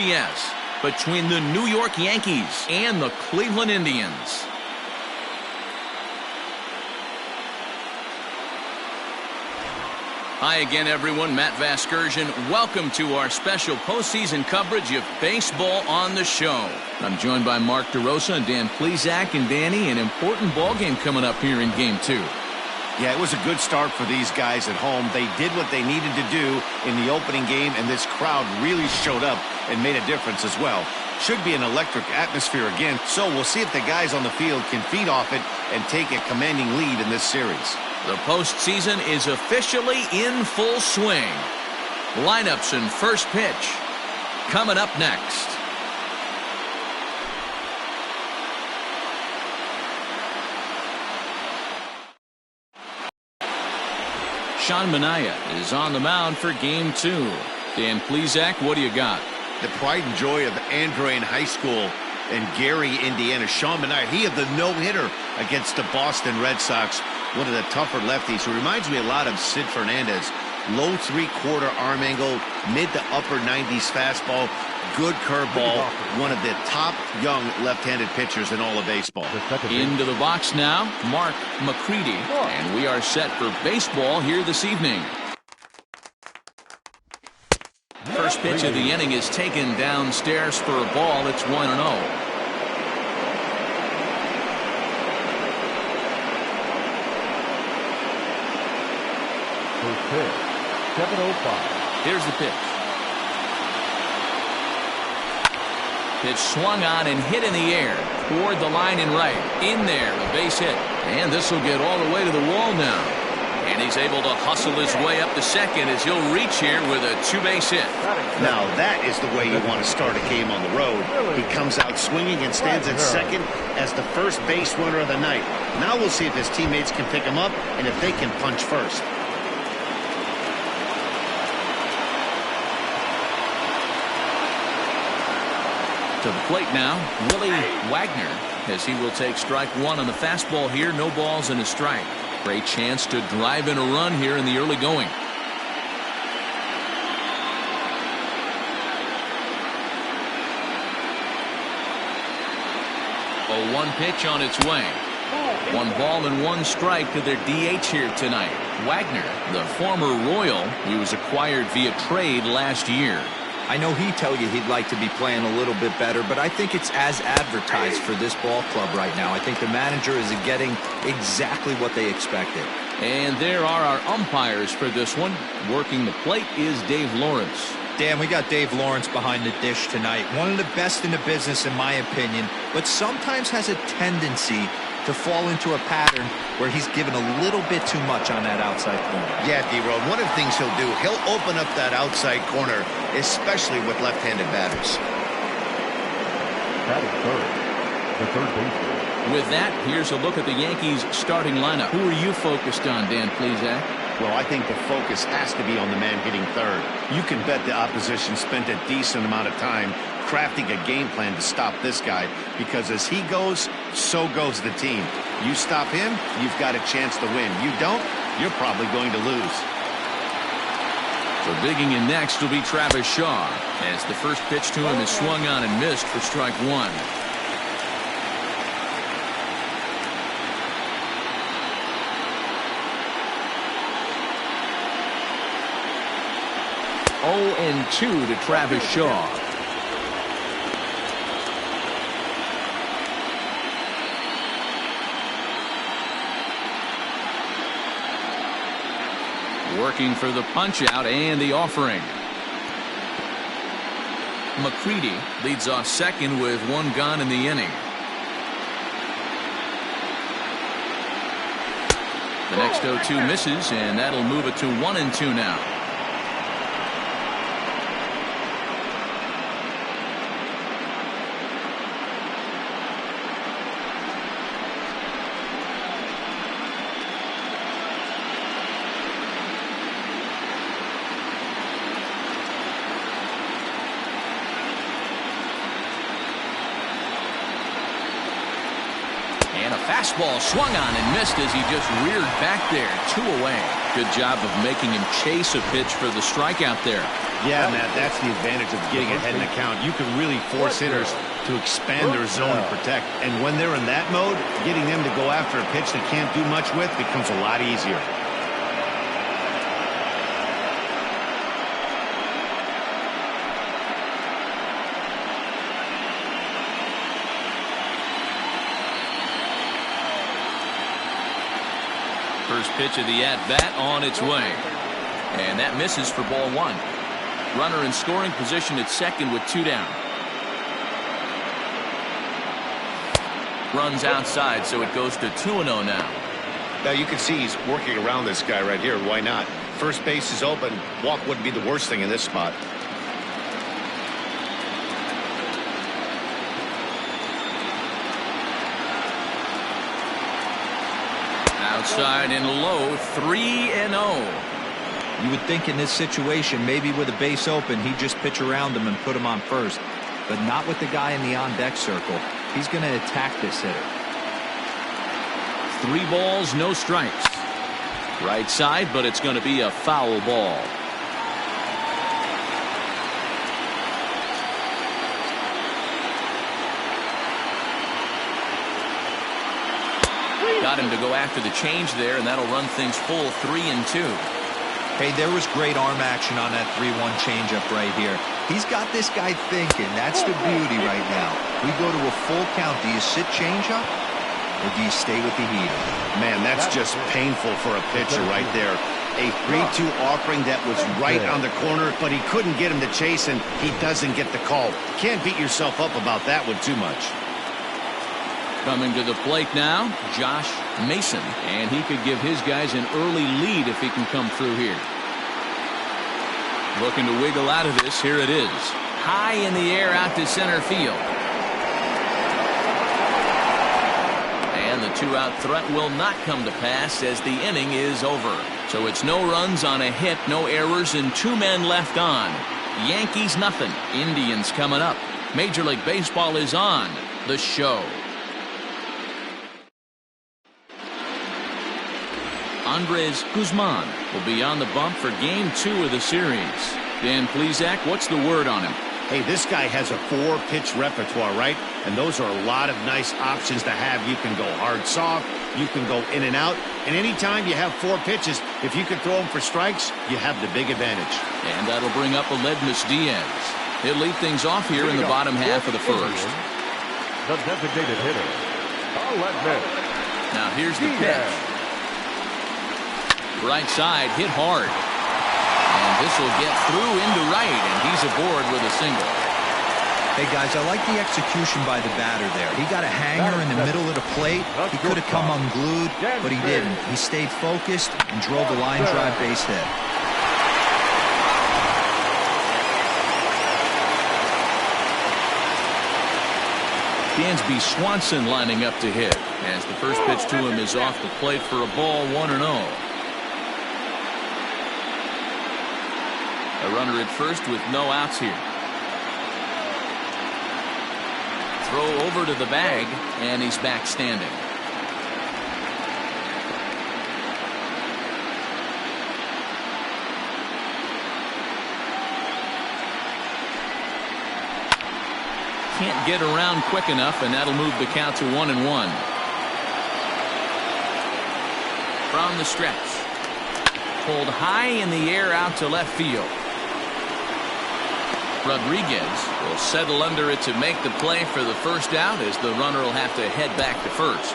Yes, between the New York Yankees and the Cleveland Indians. Hi again, everyone. Matt Vasgersian. Welcome to our special postseason coverage of baseball on the show. I'm joined by Mark DeRosa and Dan Plesac. And Danny, an important ball game coming up here in Game 2. Yeah, it was a good start for these guys at home. They did what they needed to do in the opening game, and this crowd really showed up and made a difference as well. Should be an electric atmosphere again, so we'll see if the guys on the field can feed off it and take a commanding lead in this series. The postseason is officially in full swing. Lineups and first pitch coming up next. Sean Manaea is on the mound for Game 2. Dan Plesac, what do you got? The pride and joy of Andrew High School in Gary, Indiana. Sean Manaea, he had the no-hitter against the Boston Red Sox. One of the tougher lefties who reminds me a lot of Sid Fernandez. Low three-quarter arm angle, mid to upper 90s fastball, good curveball. One of the top young left-handed pitchers in all of baseball. Into the box now, Mark McCready. And we are set for baseball here this evening. First pitch of the inning is taken downstairs for a ball. It's 1-0. First pitch, 7:05. Here's the pitch. Pitch swung on and hit in the air toward the line and right. In there, a base hit. And this will get all the way to the wall now. And he's able to hustle his way up to second as he'll reach here with a two-base hit. Now that is the way you want to start a game on the road. He comes out swinging and stands at second as the first base runner of the night. Now we'll see if his teammates can pick him up and if they can punch first. To the plate now, Willie Wagner, as he will take strike one on the fastball here. No balls and a strike. Great chance to drive in a run here in the early going. A one pitch on its way. One ball and one strike to their DH here tonight. Wagner, the former Royal, he was acquired via trade last year. I know he'd tell you he'd like to be playing a little bit better, but I think it's as advertised for this ball club right now. I think the manager is getting exactly what they expected. And there are our umpires for this one. Working the plate is Dave Lawrence. Dan, we got Dave Lawrence behind the dish tonight. One of the best in the business, in my opinion, but sometimes has a tendency to fall into a pattern where he's given a little bit too much on that outside corner. Yeah, D-Road, one of the things he'll do, he'll open up that outside corner, especially with left-handed batters. That is third. The third baseman. With that, here's a look at the Yankees starting lineup. Who are you focused on, Dan Plesac? Well, I think the focus has to be on the man hitting third. You can bet the opposition spent a decent amount of time crafting a game plan to stop this guy, because as he goes, so goes the team. You stop him, you've got a chance to win. You don't, you're probably going to lose. So digging in next will be Travis Shaw, as the first pitch to him is swung on and missed for strike one. Oh, and 2 to Travis Shaw. Working for the punch out and the offering. McCready leads off second with one gone in the inning. The next 0-2 misses, and that'll move it to 1-2 now. And a fastball swung on and missed as he just reared back there. 2 away. Good job of making him chase a pitch for the strikeout there. Yeah, Matt, that's the advantage of getting ahead in the count. You can really force hitters to expand their zone and protect. And when they're in that mode, getting them to go after a pitch they can't do much with becomes a lot easier. First pitch of the at-bat on its way. And that misses for ball one. Runner in scoring position at second with 2 down. Runs outside, so it goes to 2-0 now. Now you can see he's working around this guy right here. Why not? First base is open. Walk wouldn't be the worst thing in this spot. Outside and low, 3-0. You would think in this situation, maybe with a base open, he'd just pitch around him and put him on first. But not with the guy in the on-deck circle. He's going to attack this hitter. 3 balls, no strikes. Right side, but it's going to be a foul ball. Got him to go after the change there, and that'll run things full 3-2. Hey, there was great arm action on that 3-1 changeup right here. He's got this guy thinking. That's the beauty right now. We go to a full count. Do you sit changeup, or do you stay with the heater? Man, that's just painful for a pitcher right there. A 3-2 offering that was right on the corner, but he couldn't get him to chase, and he doesn't get the call. Can't beat yourself up about that one too much. Coming to the plate now, Josh Mason, and he could give his guys an early lead if he can come through here. Looking to wiggle out of this. Here it is. High in the air out to center field. And the 2-out threat will not come to pass as the inning is over. So it's no runs on a hit, no errors, and 2 men left on. Yankees nothing. Indians coming up. Major League Baseball is on the show. Andres Guzman will be on the bump for Game 2 of the series. Dan Plesac, what's the word on him? Hey, this guy has a 4-pitch repertoire, right? And those are a lot of nice options to have. You can go hard, soft. You can go in and out. And anytime you have 4 pitches, if you can throw them for strikes, you have the big advantage. And that'll bring up Aledmus Diaz. He'll lead things off here in the bottom half of the first. The designated hitter, Aledmus. Now here's the pitch. Right side, hit hard. And this will get through into right, and he's aboard with a single. Hey, guys, I like the execution by the batter there. He got a hanger in the middle of the plate. He could have come unglued, but he didn't. He stayed focused and drove a line drive base hit. Dansby Swanson lining up to hit as the first pitch to him is off the plate for a ball, 1-0. A runner at first with no outs here. Throw over to the bag, and he's back standing. Can't get around quick enough, and that'll move the count to 1-1. From the stretch. Pulled high in the air out to left field. Rodriguez will settle under it to make the play for the first out as the runner will have to head back to first.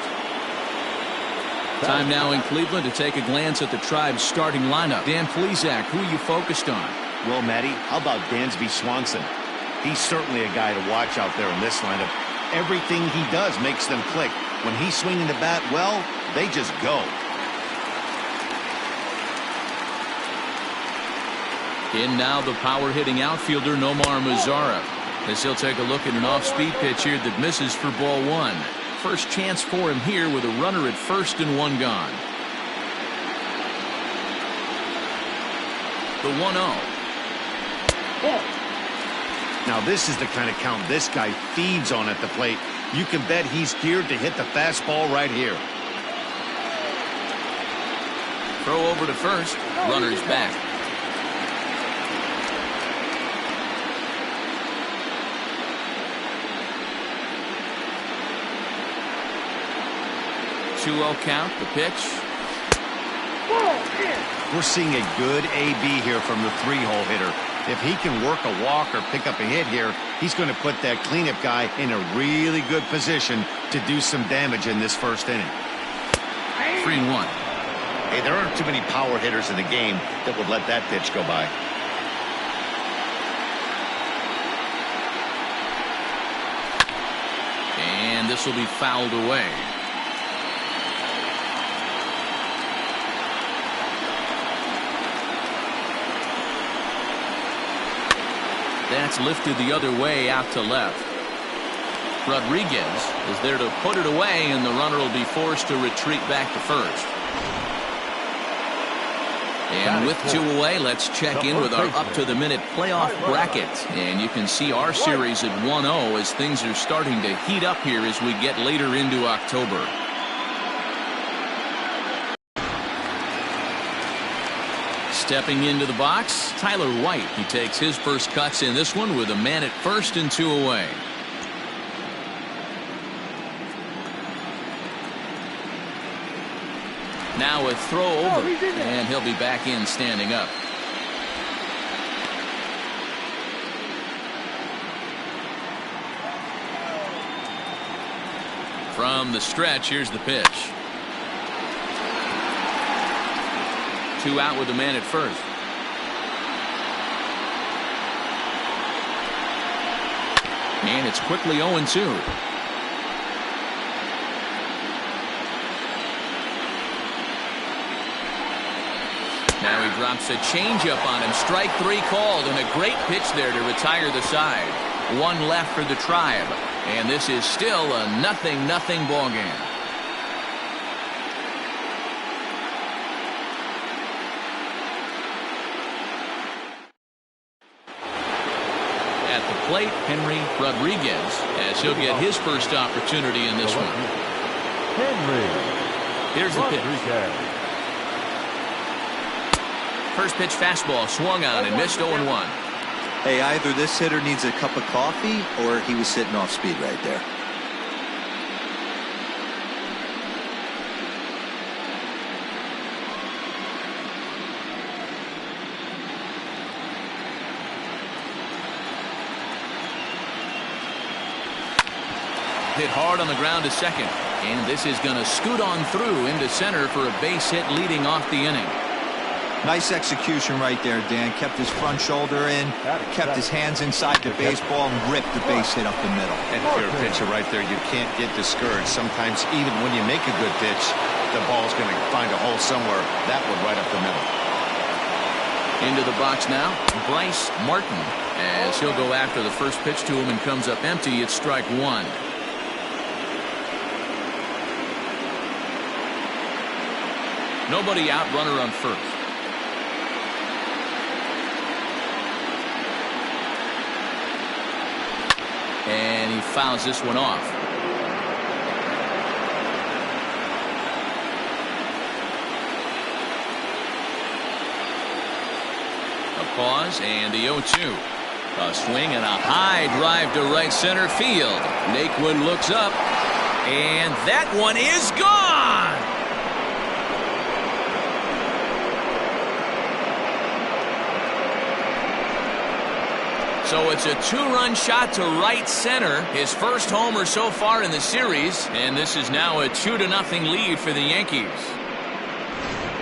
Time now in Cleveland to take a glance at the Tribe's starting lineup. Dan Plesac, who are you focused on? Well, Matty, how about Dansby Swanson? He's certainly a guy to watch out there in this lineup. Everything he does makes them click. When he's swinging the bat well, they just go. In now the power-hitting outfielder Nomar Mazara, as he'll take a look at an off-speed pitch here that misses for ball 1. First chance for him here with a runner at first and 1 gone. The 1-0. Now this is the kind of count this guy feeds on at the plate. You can bet he's geared to hit the fastball right here. Throw over to first. Runner's back. Two-0 count. The pitch. We're seeing a good AB here from the three-hole hitter. If he can work a walk or pick up a hit here, he's going to put that cleanup guy in a really good position to do some damage in this first inning. 3-1. Hey, there aren't too many power hitters in the game that would let that pitch go by. And this will be fouled away. That's lifted the other way out to left. Rodriguez is there to put it away, and the runner will be forced to retreat back to first. And with two away, let's check in with our up-to-the-minute playoff bracket. And you can see our series at 1-0 as things are starting to heat up here as we get later into October. Stepping into the box, Tyler White. He takes his first cuts in this one with a man at first and two away. Now a throw over, and he'll be back in standing up. From the stretch, here's the pitch. Two out with the man at first. And it's quickly 0-2. Now he drops a changeup on him. Strike three called, and a great pitch there to retire the side. One left for the Tribe, and this is still a 0-0 ball game. Plate Henry Rodriguez as he'll get his first opportunity in this one. Henry. Here's the pitch. First pitch fastball swung on and missed 0-1. Hey, either this hitter needs a cup of coffee or he was sitting off speed right there. Hit hard on the ground to second, and this is going to scoot on through into center for a base hit leading off the inning. Nice execution right there, Dan. Kept his front shoulder in, kept his hands inside the baseball, and ripped the base hit up the middle. And if you're a pitcher right there, you can't get discouraged. Sometimes even when you make a good pitch, the ball's going to find a hole somewhere. That one right up the middle. Into the box now, Bryce Martin, as he'll go after the first pitch to him and comes up empty. It's strike one. Nobody out, runner on first. And he fouls this one off. A pause and the 0-2. A swing and a high drive to right center field. Naquin looks up, and that one is gone. So it's a two-run shot to right center, his first homer so far in the series, and this is now a 2-0 lead for the Yankees.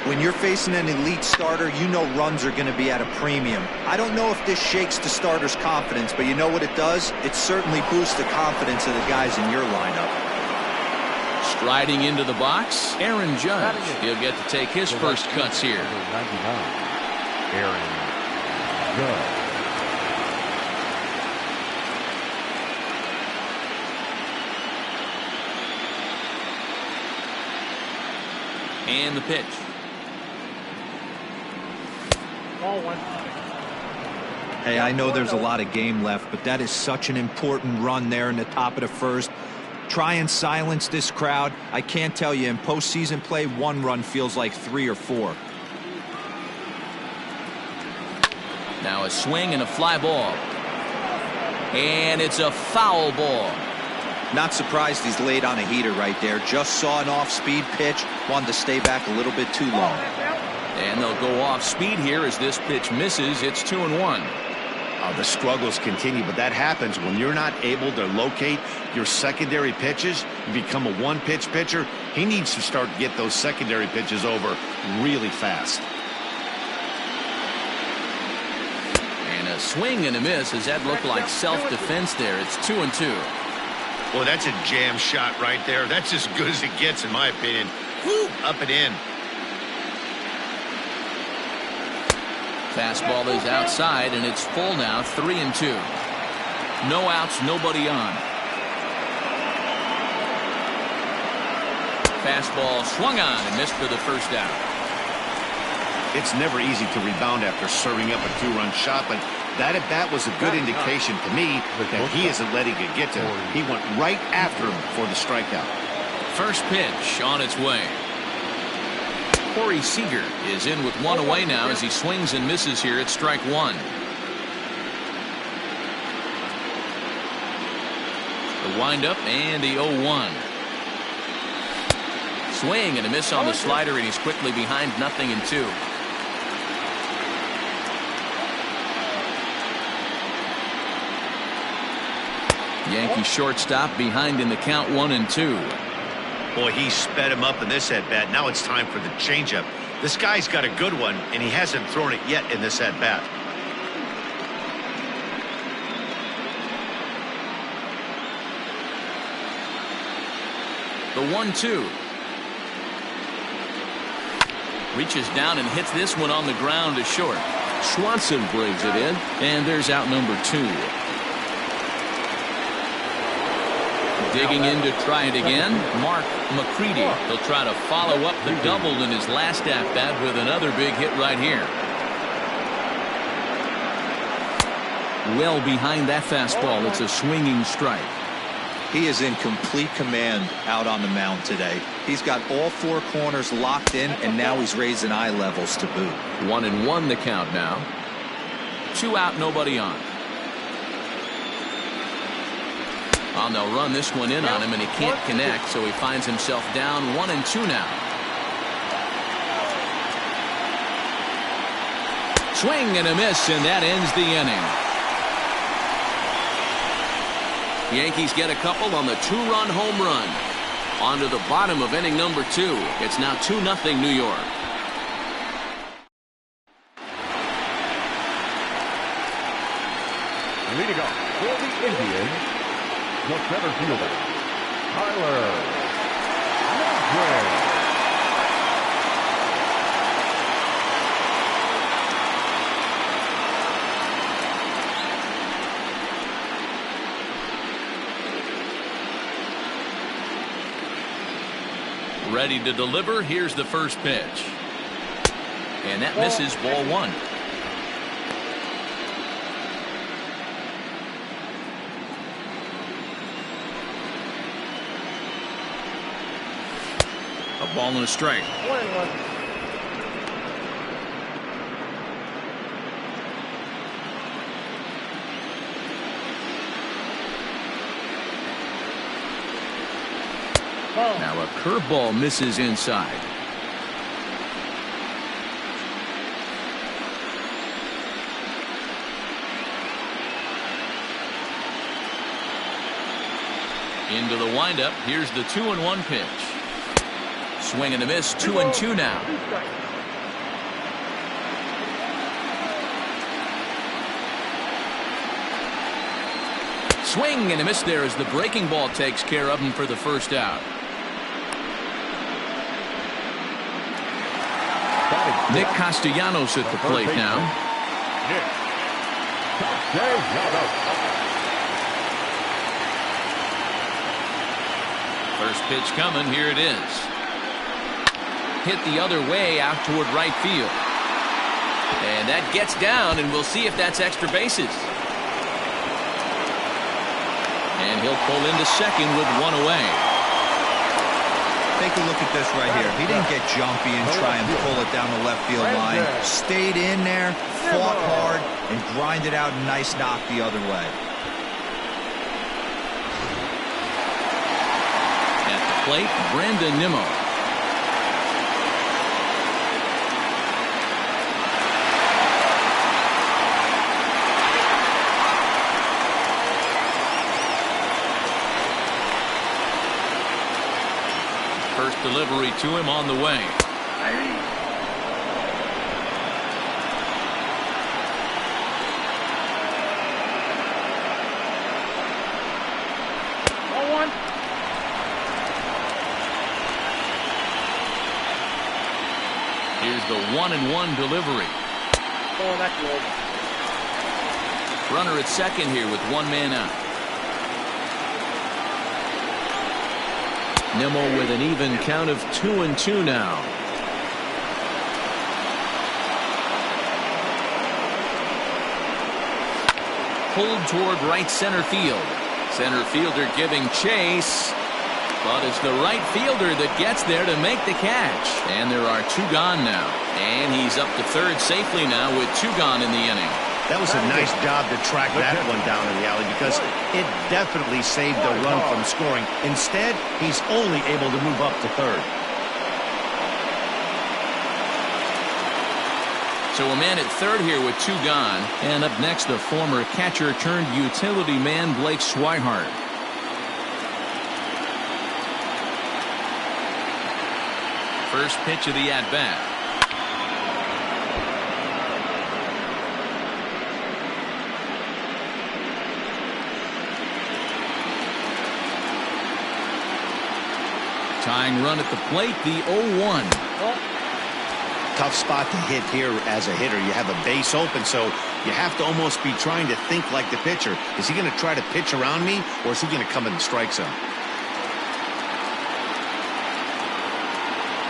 When you're facing an elite starter, you know runs are going to be at a premium. I don't know if this shakes the starter's confidence, but you know what it does? It certainly boosts the confidence of the guys in your lineup. Striding into the box, Aaron Judge. He'll get to take his first cuts here. 99, Aaron Judge. And the pitch. Hey, I know there's a lot of game left, but that is such an important run there in the top of the first. Try and silence this crowd. I can't tell you, in postseason play, one run feels like 3 or 4. Now a swing and a fly ball. And it's a foul ball. Not surprised he's laid on a heater right there. Just saw an off-speed pitch. Wanted to stay back a little bit too long. And they'll go off speed here as this pitch misses. It's 2-1. The struggles continue, but that happens when you're not able to locate your secondary pitches. You become a one-pitch pitcher. He needs to start to get those secondary pitches over really fast. And a swing and a miss. Does that look like self-defense there? It's 2-2. Well, that's a jam shot right there. That's as good as it gets, in my opinion. Woo, up and in. Fastball is outside, and it's full now, 3-2. No outs, nobody on. Fastball swung on and missed for the first out. It's never easy to rebound after serving up a two-run shot, but that at bat was a good indication to me that he isn't letting it get to him. He went right after him for the strikeout. First pitch on its way. Corey Seager is in with one away now as he swings and misses here at strike one. The windup and the 0-1. Swing and a miss on the slider, and he's quickly behind 0-2. Yankee shortstop behind in the count, 1-2. Boy, he sped him up in this at-bat. Now it's time for the changeup. This guy's got a good one, and he hasn't thrown it yet in this at-bat. The 1-2. Reaches down and hits this one on the ground to short. Swanson brings it in, and there's out number 2. Digging in to try it again, Mark McCready. He'll try to follow up the double in his last at-bat with another big hit right here. Well behind that fastball. It's a swinging strike. He is in complete command out on the mound today. He's got all four corners locked in, and now he's raising eye levels to boot. 1-1 the count now. 2 out, nobody on. And they'll run this one in on him, and he can't connect, so he finds himself down 1-2 now. Swing and a miss, and that ends the inning. Yankees get a couple on the 2-run home run. On to the bottom of inning number 2. It's now 2-0 New York. Leading off for the Indians, the center fielder, Tyler Lovejoy. Ready to deliver. Here's the first pitch. And that misses, ball 1. A ball and a strike. Now a curveball misses inside. Into the windup. Here's the 2-1 pitch. Swing and a miss. 2-2 now. Swing and a miss there as the breaking ball takes care of him for the first out. Nick Castellanos at the plate now. First pitch coming. Here it is. Hit the other way out toward right field. And that gets down, and we'll see if that's extra bases. And he'll pull into second with 1 away. Take a look at this right here. He didn't get jumpy and try and pull it down the left field line. Stayed in there, fought hard, and grinded out a nice knock the other way. At the plate, Brandon Nimmo. First delivery to him on the way. Here's the 1-1 delivery. Oh, that's good. Runner at second here with one man out. Nimmo with an even count of 2-2 now. Pulled toward right center field. Center fielder giving chase. But it's the right fielder that gets there to make the catch. And there are two gone now. And he's up to third safely now with two gone in the inning. That was a nice job to track that one down in the alley because it definitely saved the run from scoring. Instead, he's only able to move up to third. So a man at third here with two gone. And up next, the former catcher turned utility man Blake Swihart. First pitch of the at-bat. Tying run at the plate, the 0-1. Tough spot to hit here as a hitter. You have a base open, so you have to almost be trying to think like the pitcher. Is he going to try to pitch around me, or is he going to come in the strike zone?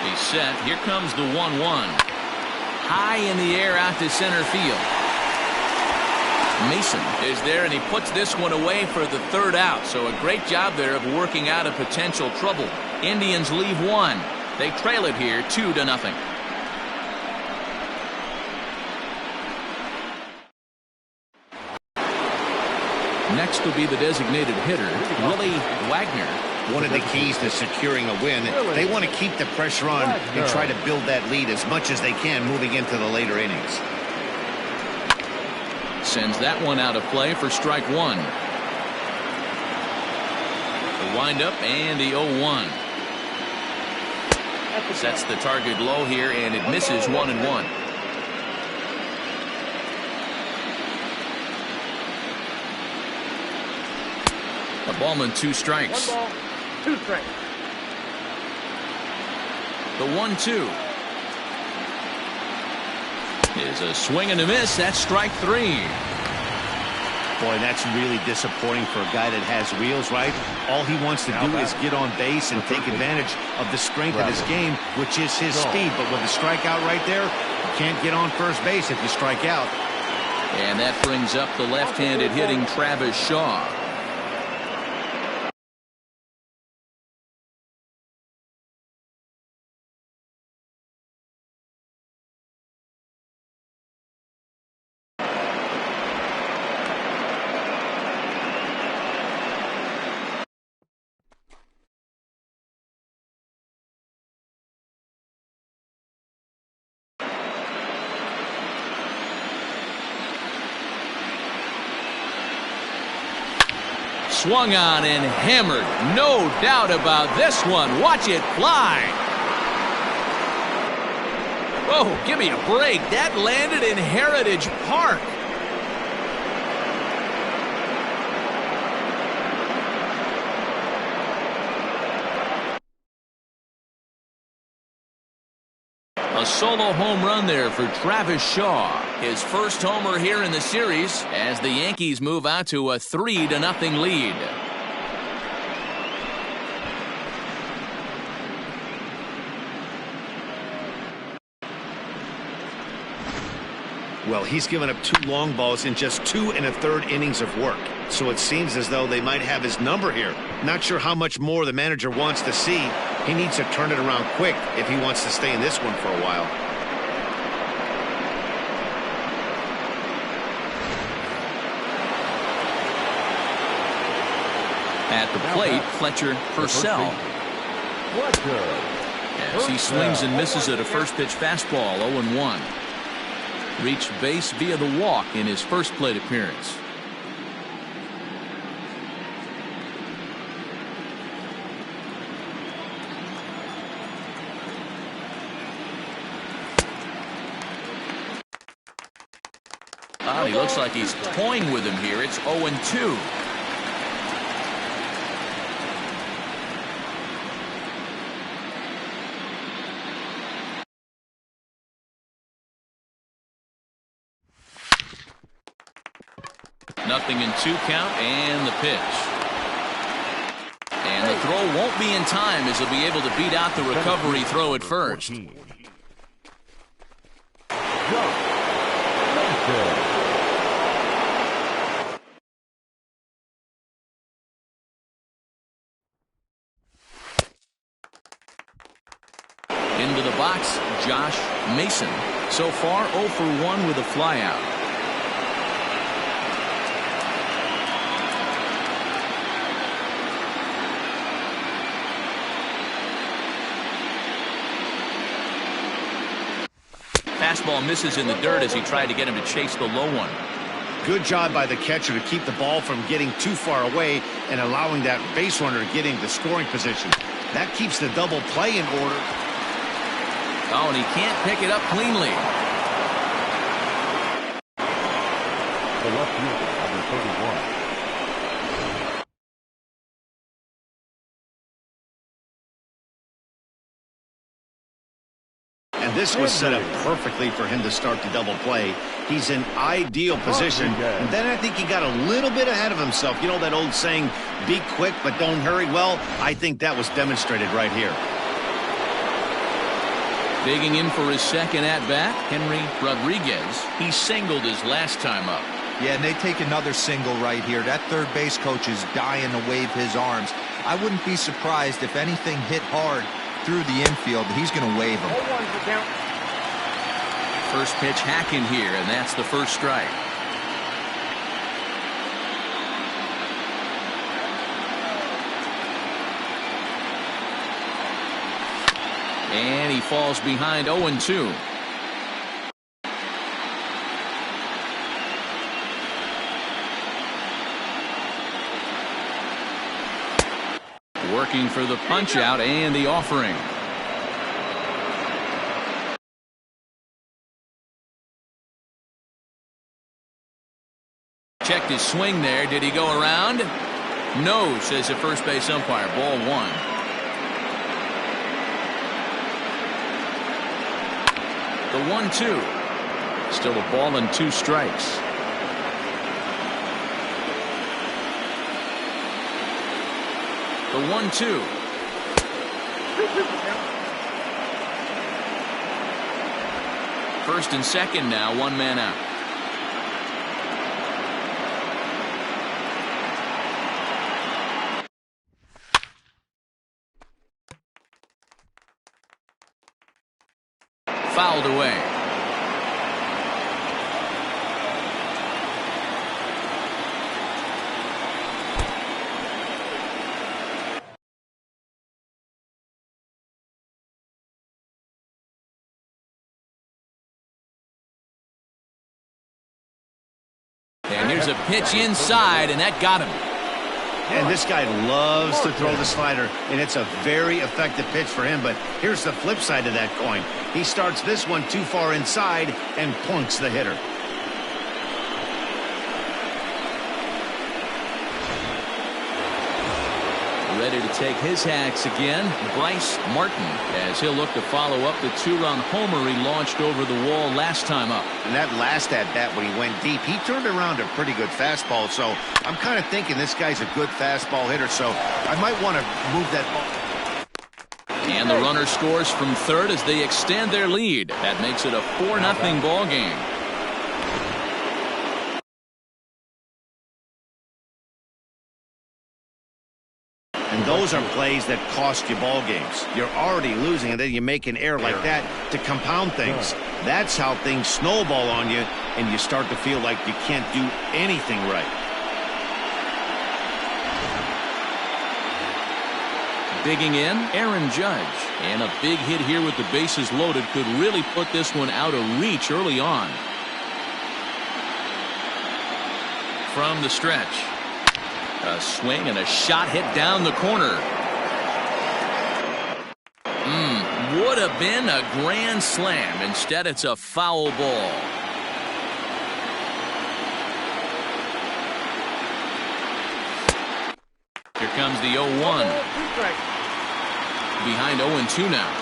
He's set. Here comes the 1-1. High in the air out to center field. Mason is there, and he puts this one away for the third out. So a great job there of working out a potential trouble. Indians leave one. They trail it here 2-0. Next will be the designated hitter, Willie Wagner. One of the keys to securing a win, they want to keep the pressure on and try to build that lead as much as they can moving into the later innings. Sends that one out of play for strike one. The windup and the 0-1. Sets the target low here, and it misses 1-1. A ball and two strikes. 1 ball, 2 strikes. The 1-2 is a swing and a miss. That's strike three. Boy, that's really disappointing for a guy that has wheels, right? All he wants to do is get on base and take advantage of the strength of his game, which is his speed. But with a strikeout right there, you can't get on first base if you strike out. And that brings up the left-handed hitting Travis Shaw. Swung on and hammered. No doubt about this one. Watch it fly. Whoa, give me a break. That landed in Heritage Park. A solo home run there for Travis Shaw. His first homer here in the series as the Yankees move out to a 3-0 lead. Well, he's given up 2 long balls in just 2 1/3 innings of work. So it seems as though they might have his number here. Not sure how much more the manager wants to see, He needs to turn it around quick if he wants to stay in this one for a while. At the plate, Fletcher Purcell. As he swings and misses at a first pitch fastball, 0-1. Reached base via the walk in his first plate appearance. He looks like he's toying with him here. It's 0-2. Nothing in 2 count, and the pitch. And the throw won't be in time as he'll be able to beat out the recovery throw at first. Into the box, Josh Mason. So far, 0 for 1 with a flyout. Fastball misses in the dirt as he tried to get him to chase the low one. Good job by the catcher to keep the ball from getting too far away and allowing that base runner to get into scoring position. That keeps the double play in order. Oh, and he can't pick it up cleanly. The left fielder, number 31. And this was set up perfectly for him to start the double play. He's in ideal position. And then I think he got a little bit ahead of himself. You know that old saying, be quick but don't hurry? Well, I think that was demonstrated right here. Digging in for his second at-bat, Henry Rodriguez. He singled his last time up. Yeah, and they take another single right here. That third base coach is dying to wave his arms. I wouldn't be surprised if anything hit hard through the infield. He's going to wave them. First pitch hacking here, and that's the first strike. And he falls behind 0-2. Working for the punch out and the offering. Checked his swing there. Did he go around? No, says the first base umpire. Ball 1. The 1-2. Still a ball and 2 strikes. The 1-2. First and second now, 1 man out. Fouled away. And here's a pitch inside, and that got him. And this guy loves to throw the slider, and it's a very effective pitch for him. But here's the flip side of that coin. He starts this one too far inside and plunks the hitter. Ready to take his hacks again, Bryce Martin, as he'll look to follow up the 2-run homer he launched over the wall last time up. And that last at-bat when he went deep, he turned around a pretty good fastball. So I'm kind of thinking this guy's a good fastball hitter, so I might want to move that ball. And the runner scores from third as they extend their lead. That makes it a 4-0 ball game. And those are plays that cost you ball games. You're already losing, and then you make an error like that to compound things. That's how things snowball on you, and you start to feel like you can't do anything right. Digging in, Aaron Judge. And a big hit here with the bases loaded could really put this one out of reach early on. From the stretch. A swing and a shot hit down the corner. Would have been a grand slam. Instead, it's a foul ball. Here comes the 0-1. Behind 0-2 now.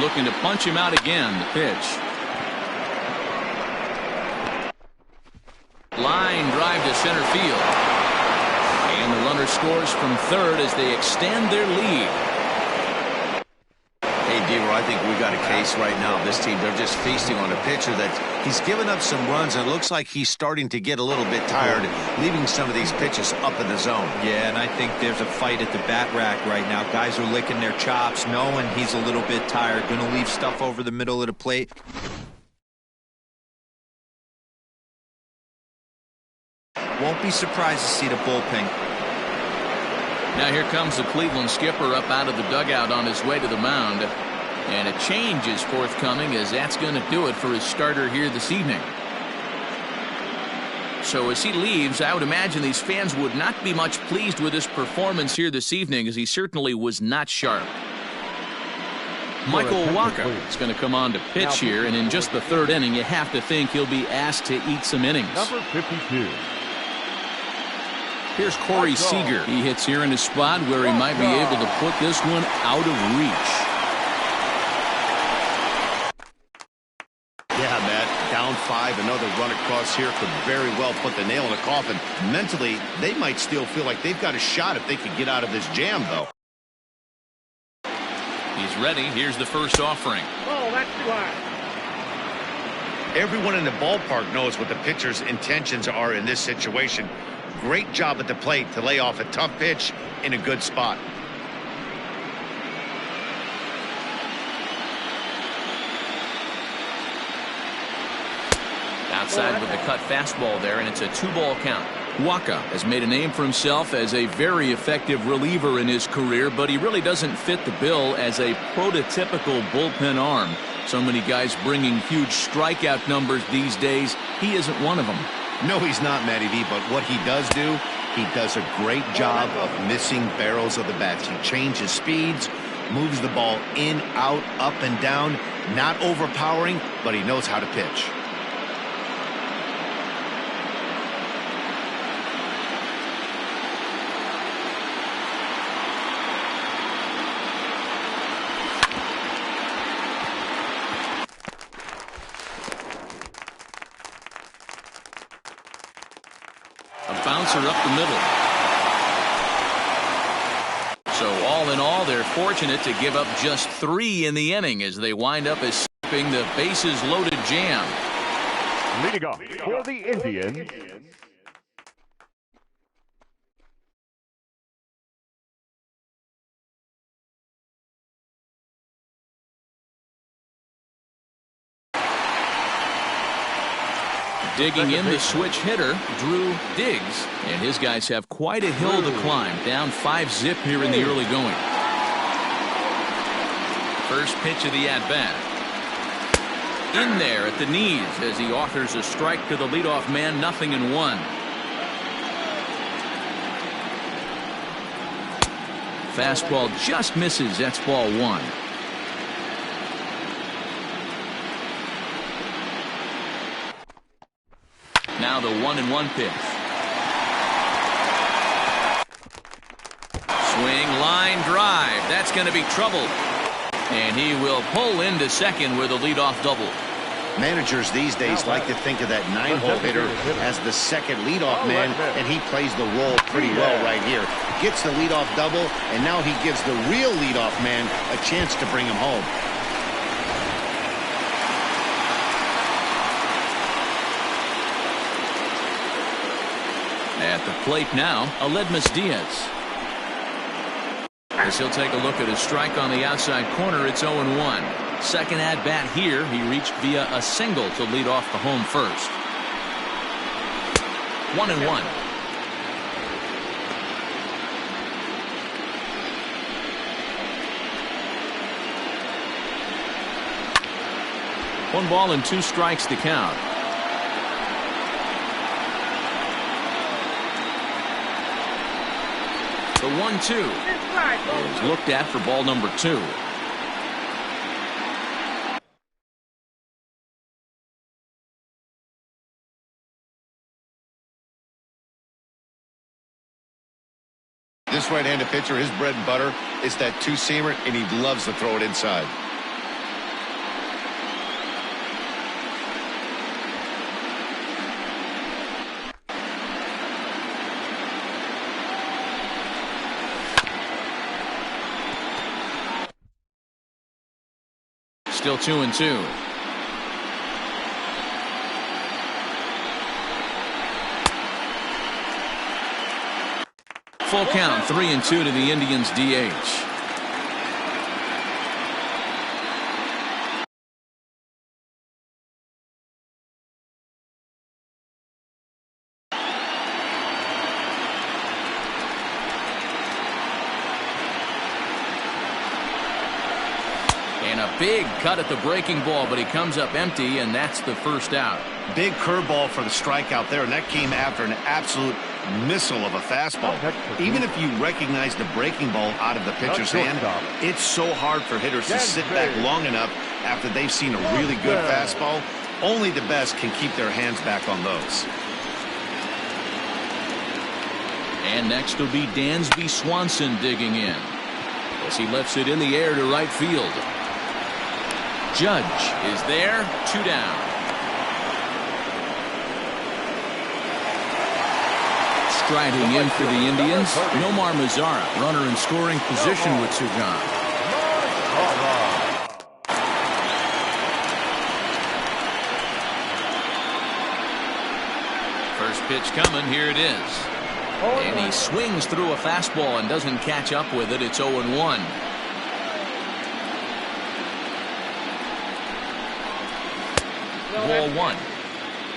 Looking to punch him out again. The pitch. Line drive to center field. And the runner scores from third as they extend their lead. Hey, Deaver, I think we got a case right now. This team, they're just feasting on a pitcher that he's given up some runs, and it looks like he's starting to get a little bit tired, leaving some of these pitches up in the zone. Yeah, and I think there's a fight at the bat rack right now. Guys are licking their chops, knowing he's a little bit tired, going to leave stuff over the middle of the plate. Won't be surprised to see the bullpen. Now here comes the Cleveland skipper up out of the dugout on his way to the mound. And a change is forthcoming, as that's going to do it for his starter here this evening. So as he leaves, I would imagine these fans would not be much pleased with his performance here this evening, as he certainly was not sharp. Michael Waka is going to come on to pitch here, and in just the third inning, you have to think he'll be asked to eat some innings. Number 52. Here's Corey Seager. He hits here in a spot where he might be able to put this one out of reach. Yeah, Matt, down 5, another run across here could very well put the nail in the coffin. Mentally, they might still feel like they've got a shot if they could get out of this jam, though. He's ready. Here's the first offering. Oh, that's too high. Everyone in the ballpark knows what the pitcher's intentions are in this situation. Great job at the plate to lay off a tough pitch in a good spot. Outside with the cut fastball there, and it's a 2-ball count. Waka has made a name for himself as a very effective reliever in his career, but he really doesn't fit the bill as a prototypical bullpen arm. So many guys bringing huge strikeout numbers these days. He isn't one of them. No, he's not, Matty V, but what he does do, he does a great job of missing barrels of the bats. He changes speeds, moves the ball in, out, up, and down. Not overpowering, but he knows how to pitch. Bouncer up the middle. So all in all, they're fortunate to give up just 3 in the inning as they wind up escaping the bases loaded jam. Leading off for the Indians, Digging in, the switch hitter, Drew Diggs. And his guys have quite a hill to climb. Down 5-zip here in the early going. First pitch of the at-bat. In there at the knees as he offers a strike to the leadoff man. 0-1. Fastball just misses. That's ball 1. Now the 1-1 pitch. Swing, line drive. That's going to be trouble. And he will pull into second with a leadoff double. Managers these days like to think of that 9-hole hitter as the second leadoff man, and he plays the role pretty well right here. Gets the leadoff double, and now he gives the real leadoff man a chance to bring him home. At the plate now, Aledmus Diaz. As he'll take a look at his strike on the outside corner, it's 0-1. Second at bat here, he reached via a single to lead off the home first. 1-1. One ball and 2 strikes to count. The 1-2 is looked at for ball number 2. This right-handed pitcher, his bread and butter is that two-seamer, and he loves to throw it inside. Still 2-2. Full count, 3-2 to the Indians' DH. Big cut at the breaking ball, but he comes up empty, and that's the first out. Big curveball for the strikeout there, and that came after an absolute missile of a fastball. Even if you recognize the breaking ball out of the pitcher's hand, it's so hard for hitters to sit back long enough after they've seen a really good fastball. Only the best can keep their hands back on those. And next will be Dansby Swanson digging in as he lifts it in the air to right field. Judge is there, 2 down. Striding in for the Indians, Nomar Mazara, runner in scoring position with 2 gone. First pitch coming, here it is. And he swings through a fastball and doesn't catch up with it. It's 0-1. Ball 1.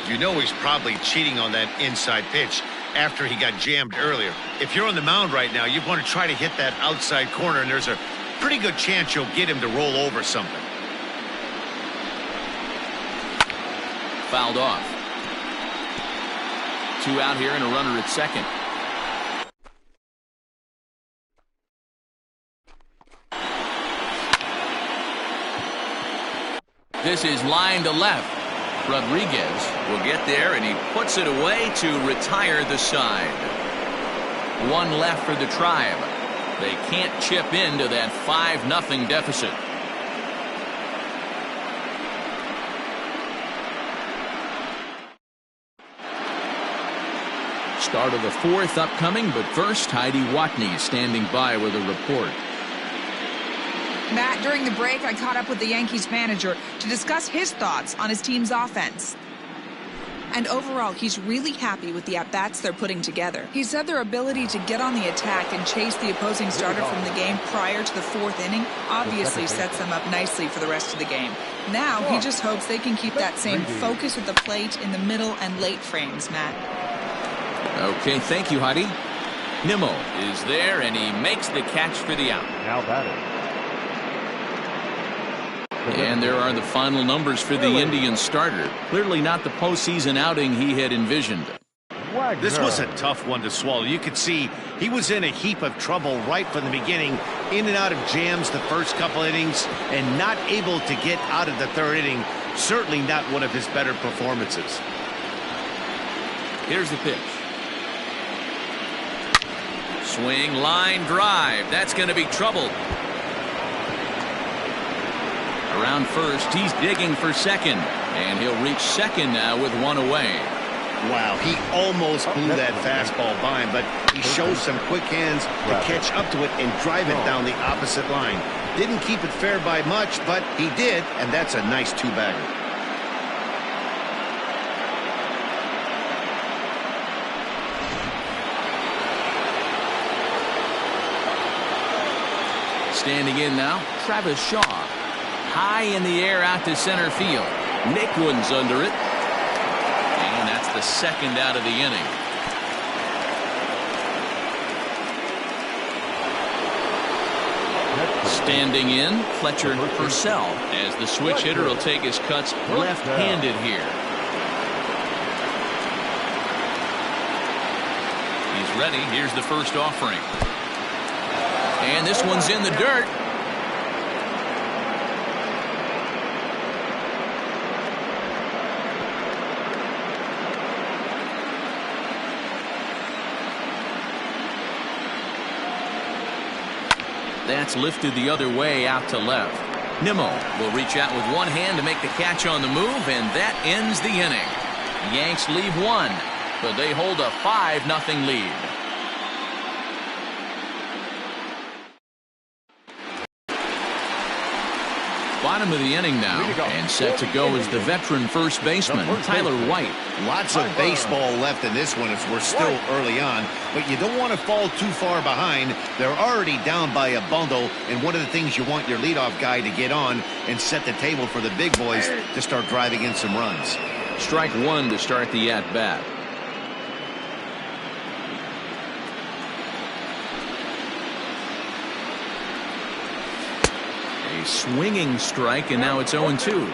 You know he's probably cheating on that inside pitch after he got jammed earlier. If you're on the mound right now, you want to try to hit that outside corner, and there's a pretty good chance you'll get him to roll over something. Fouled off. 2 out here and a runner at second. This is line to left. Rodriguez will get there, and he puts it away to retire the side. 1 left for the Tribe. They can't chip into that 5-0 deficit. Start of the 4th upcoming, but first, Heidi Watney standing by with a report. Matt, during the break, I caught up with the Yankees manager to discuss his thoughts on his team's offense. And overall, he's really happy with the at-bats they're putting together. He said their ability to get on the attack and chase the opposing starter from the game prior to the 4th inning obviously sets them up nicely for the rest of the game. Now, he just hopes they can keep that same focus at the plate in the middle and late frames, Matt. Okay, thank you, Heidi. Nimmo is there, and he makes the catch for the out. Now batting. And there are the final numbers for the Indians starter. Clearly not the postseason outing he had envisioned. This was a tough one to swallow. You could see he was in a heap of trouble right from the beginning, in and out of jams the first couple innings, and not able to get out of the 3rd inning. Certainly not one of his better performances. Here's the pitch. Swing, line drive. That's going to be trouble. Around On first, he's digging for second. And he'll reach second now with one away. Wow, he almost blew that fastball by him, but he shows some quick hands to catch up to it and drive it down the opposite line. Didn't keep it fair by much, but he did, and that's a nice two-bagger. Standing in now, Travis Shaw. High in the air out to center field. Nicklin's under it. And that's the second out of the inning. Standing in, Fletcher Purcell, as the switch hitter will take his cuts left-handed here. He's ready. Here's the first offering. And this one's in the dirt. That's lifted the other way out to left. Nimmo will reach out with one hand to make the catch on the move, and that ends the inning. Yanks leave one, but they hold a 5-0 lead. Bottom of the inning now, and set to go is the veteran first baseman, Tyler White. Lots of baseball left in this one as we're still early on, but you don't want to fall too far behind. They're already down by a bundle, and one of the things you want your leadoff guy to get on and set the table for the big boys to start driving in some runs. Strike one to start the at-bat. A swinging strike, and now it's 0-2.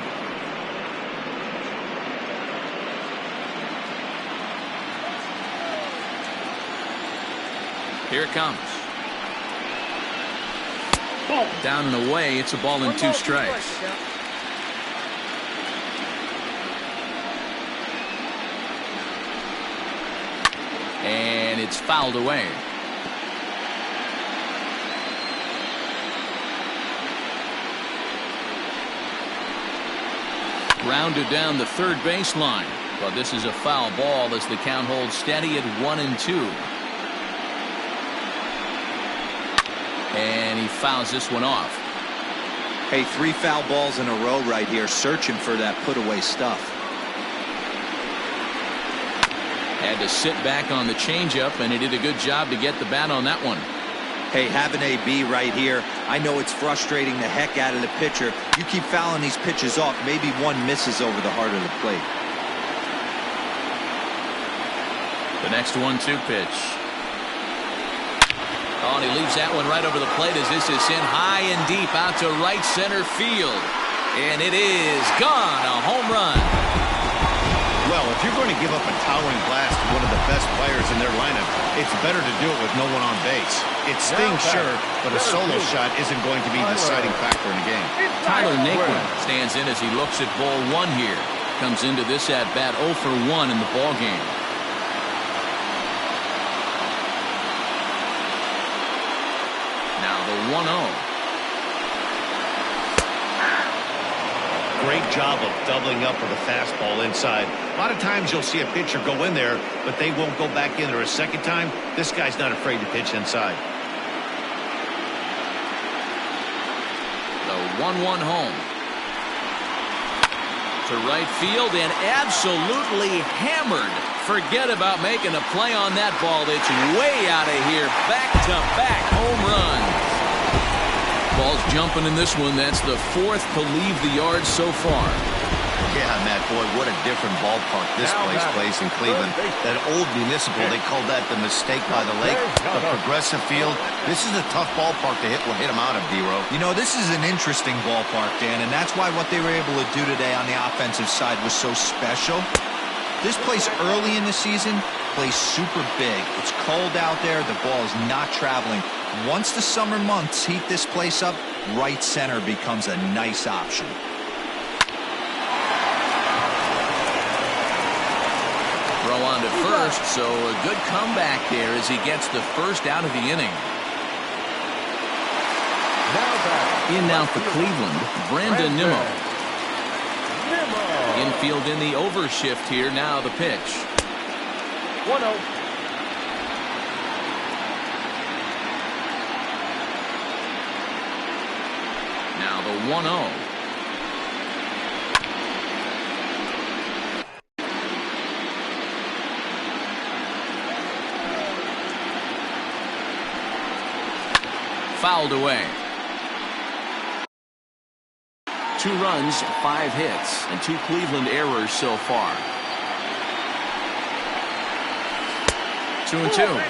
Here it comes. Down and away. It's a ball and 2 strikes. And it's fouled away. Rounded down the third baseline, but this is a foul ball as the count holds steady at 1-2. And he fouls this one off. Hey, 3 foul balls in a row right here, searching for that put-away stuff. Had to sit back on the changeup, and he did a good job to get the bat on that one. Hey, have an AB right here. I know it's frustrating the heck out of the pitcher. You keep fouling these pitches off, maybe one misses over the heart of the plate. The next 1-2 pitch. Oh, and he leaves that one right over the plate as this is in high and deep out to right center field. And it is gone, a home run. Well, if you're going to give up a towering blast to one of the best players in their lineup, it's better to do it with no one on base. It stings, sure, but a solo shot isn't going to be the deciding factor in the game. Tyler Naquin stands in as he looks at ball 1 here. Comes into this at-bat 0 for 1 in the ball game. Now the 1-0. Great job of doubling up with a fastball inside. A lot of times you'll see a pitcher go in there, but they won't go back in there a second time. This guy's not afraid to pitch inside. The 1-1 home. To right field and absolutely hammered. Forget about making a play on that ball. It's way out of here. Back-to-back home runs. Ball's jumping in this one. That's the 4th to leave the yard so far. Yeah, Matt, boy, what a different ballpark this place plays in Cleveland. That old Municipal, they call that the Mistake by the Lake. The Progressive Field, this is a tough ballpark to hit him out of, D-Row. You know, this is an interesting ballpark, Dan, and that's why what they were able to do today on the offensive side was so special. This place early in the season plays super big. It's cold out there. The ball is not traveling. Once the summer months heat this place up, right center becomes a nice option. Throw on to first, so a good comeback there as he gets the first out of the inning. Now batting. In now for Cleveland, Brandon Nimmo. Infield in the overshift here. Now the pitch. 1-0. Now the 1-0. Fouled away. 2 runs, 5 hits, and 2 Cleveland errors so far. 2-2.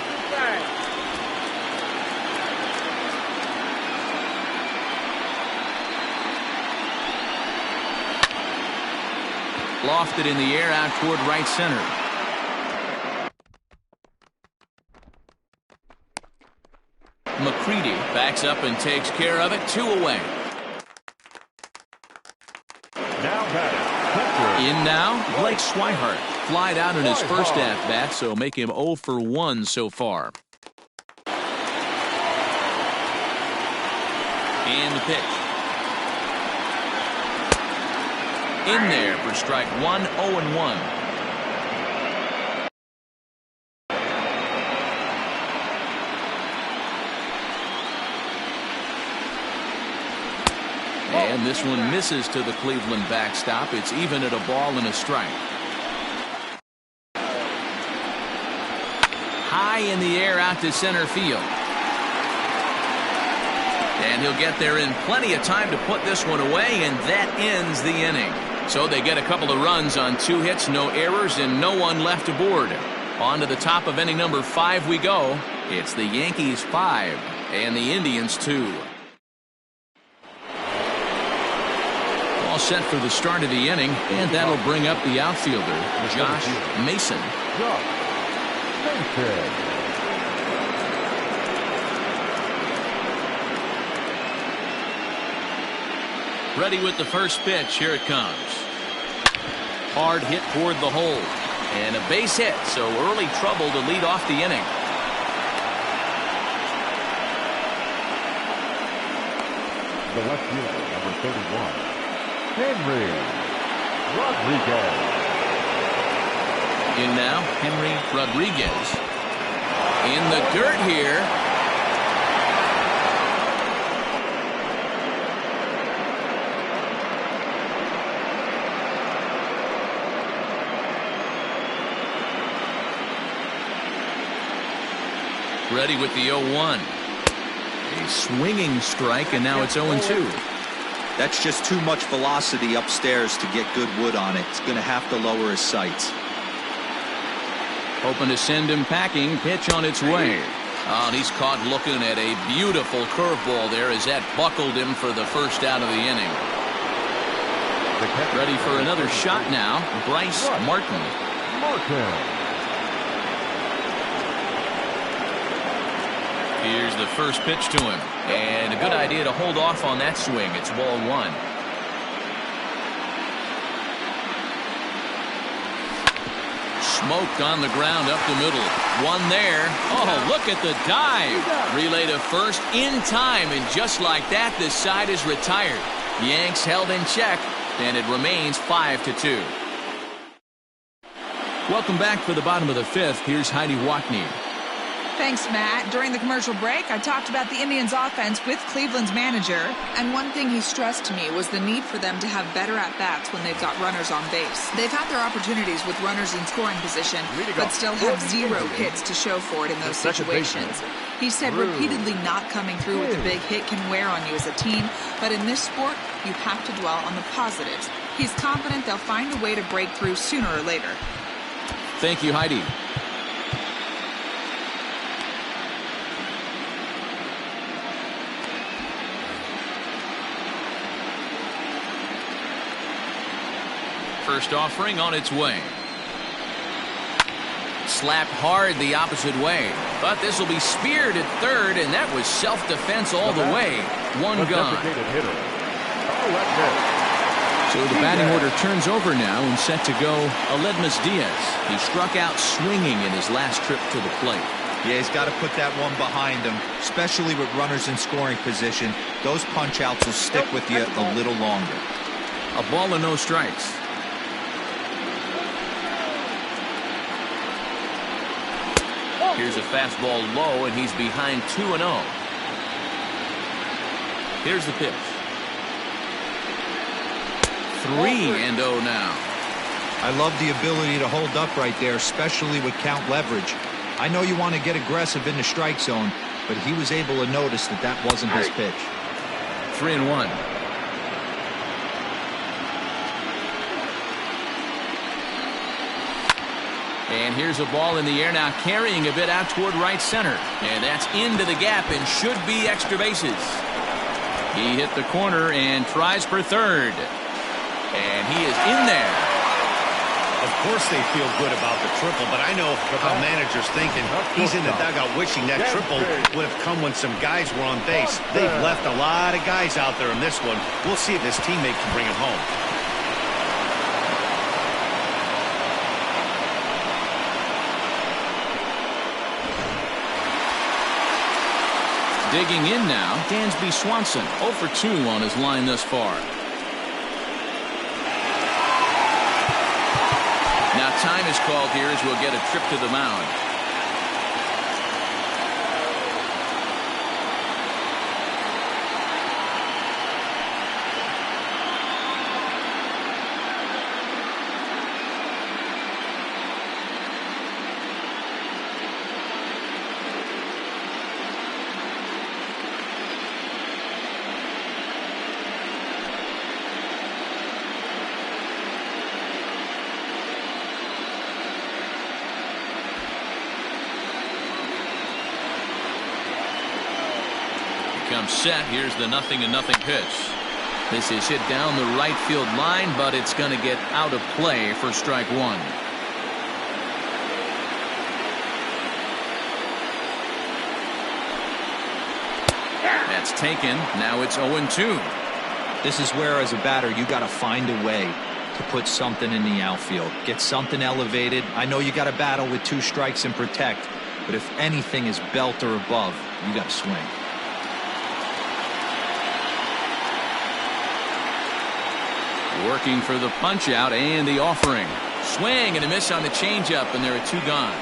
Lofted in the air out toward right center. McCready backs up and takes care of it. 2 away. Now batting. In now, Blake Swihart. Flied out in his first at-bat, so make him 0 for 1 so far. And the pitch. In there for strike 1, 0-1. And this one misses to the Cleveland backstop. It's even at a ball and a strike. High in the air out to center field. And he'll get there in plenty of time to put this one away, and that ends the inning. So they get a couple of runs on 2 hits, no errors, and no one left aboard. On to the top of inning number 5 we go. It's the Yankees 5 and the Indians 2. All set for the start of the inning, and that'll bring up the outfielder, Josh Mason. Ready with the first pitch. Here it comes. Hard hit toward the hole. And a base hit, so early trouble to lead off the inning. The left fielder, number 31, Henry Rodriguez. In now, Henry Rodriguez. In the dirt here. Ready with the 0-1. A swinging strike, and now it's 0-2. That's just too much velocity upstairs to get good wood on it. It's going to have to lower his sights. Hoping to send him packing. Pitch on its way. Oh, and he's caught looking at a beautiful curveball there as that buckled him for the first out of the inning. Ready for another shot now. Bryce Martin. Here's the first pitch to him. And a good idea to hold off on that swing. It's ball 1. Smoked on the ground up the middle. One there. Oh, look at the dive. Relay to first in time. And just like that, this side is retired. Yanks held in check. And it remains 5-2. Welcome back for the bottom of the 5th. Here's Heidi Watney. Thanks, Matt. During the commercial break, I talked about the Indians' offense with Cleveland's manager, and one thing he stressed to me was the need for them to have better at-bats when they've got runners on base. They've had their opportunities with runners in scoring position, but still have 0 hits to show for it in those situations. He said repeatedly not coming through with a big hit can wear on you as a team, but in this sport, you have to dwell on the positives. He's confident they'll find a way to break through sooner or later. Thank you, Heidi. First offering on its way. Slapped hard the opposite way. But this will be speared at third, and that was self-defense all the way. One gone. So the batting order turns over now and set to go Aledmus Diaz. He struck out swinging in his last trip to the plate. Yeah, he's got to put that one behind him, especially with runners in scoring position. Those punch-outs will stick with you a little longer. A ball and no strikes. Here's a fastball low, and he's behind 2-0. Here's the pitch. 3-0 now. I love the ability to hold up right there, especially with count leverage. I know you want to get aggressive in the strike zone, but he was able to notice that that wasn't his pitch. 3-1. And here's a ball in the air now, carrying a bit out toward right center. And that's into the gap and should be extra bases. He hit the corner and tries for third. And he is in there. Of course they feel good about the triple, but I know how manager's thinking. He's in the dugout wishing that triple would have come when some guys were on base. They've left a lot of guys out there in this one. We'll see if his teammate can bring him home. Digging in now, Dansby Swanson, 0 for 2 on his line thus far. Now time is called here as we'll get a trip to the mound. Comes set. Here's the 0-0 pitch. This is hit down the right field line, but it's going to get out of play for strike one. That's taken. Now it's 0-2. This is where, as a batter, you got to find a way to put something in the outfield. Get something elevated. I know you got to battle with 2 strikes and protect, but if anything is belt or above, you got to swing. Working for the punch out and the offering. Swing and a miss on the changeup, and there are 2 gone.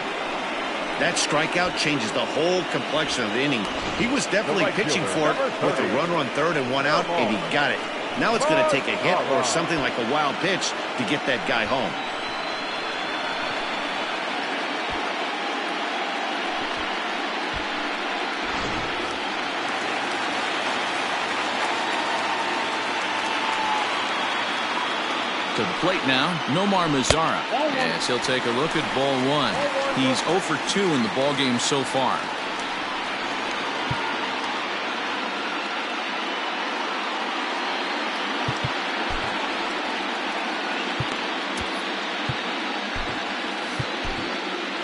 That strikeout changes the whole complexion of the inning. He was definitely pitching for it with a runner on third and 1 out, and he got it. Now it's going to take a hit or something like a wild pitch to get that guy home. To the plate now, Nomar Mazara. Yes, he'll take a look at ball 1. He's 0 for 2 in the ball game so far.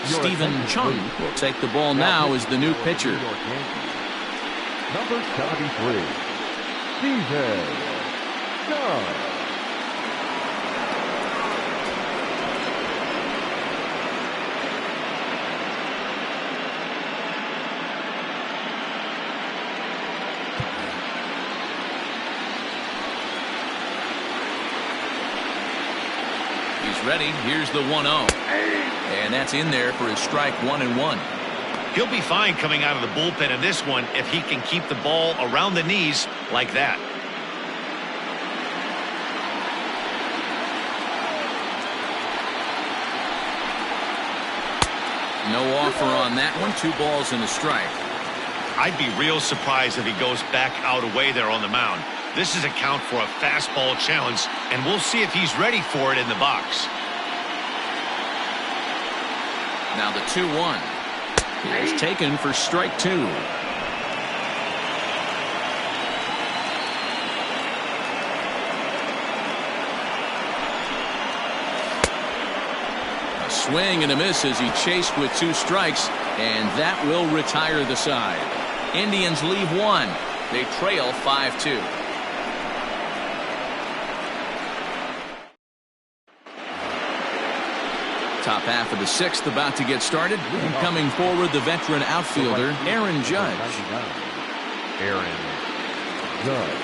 Stephen Chung will take the ball now as the new pitcher. Number 73, Stephen Chung. Ready. Here's the 1-0. And that's in there for his strike 1-1. He'll be fine coming out of the bullpen in this one if he can keep the ball around the knees like that. No offer on that one. 2 balls and a strike. I'd be real surprised if he goes back out away there on the mound. This is a count for a fastball challenge, and we'll see if he's ready for it in the box. Now the 2-1 is taken for strike 2. A swing and a miss as he chased with 2 strikes, and that will retire the side. Indians leave 1. They trail 5-2. Top half of the sixth about to get started. And coming forward, the veteran outfielder, Aaron Judge. Aaron Judge.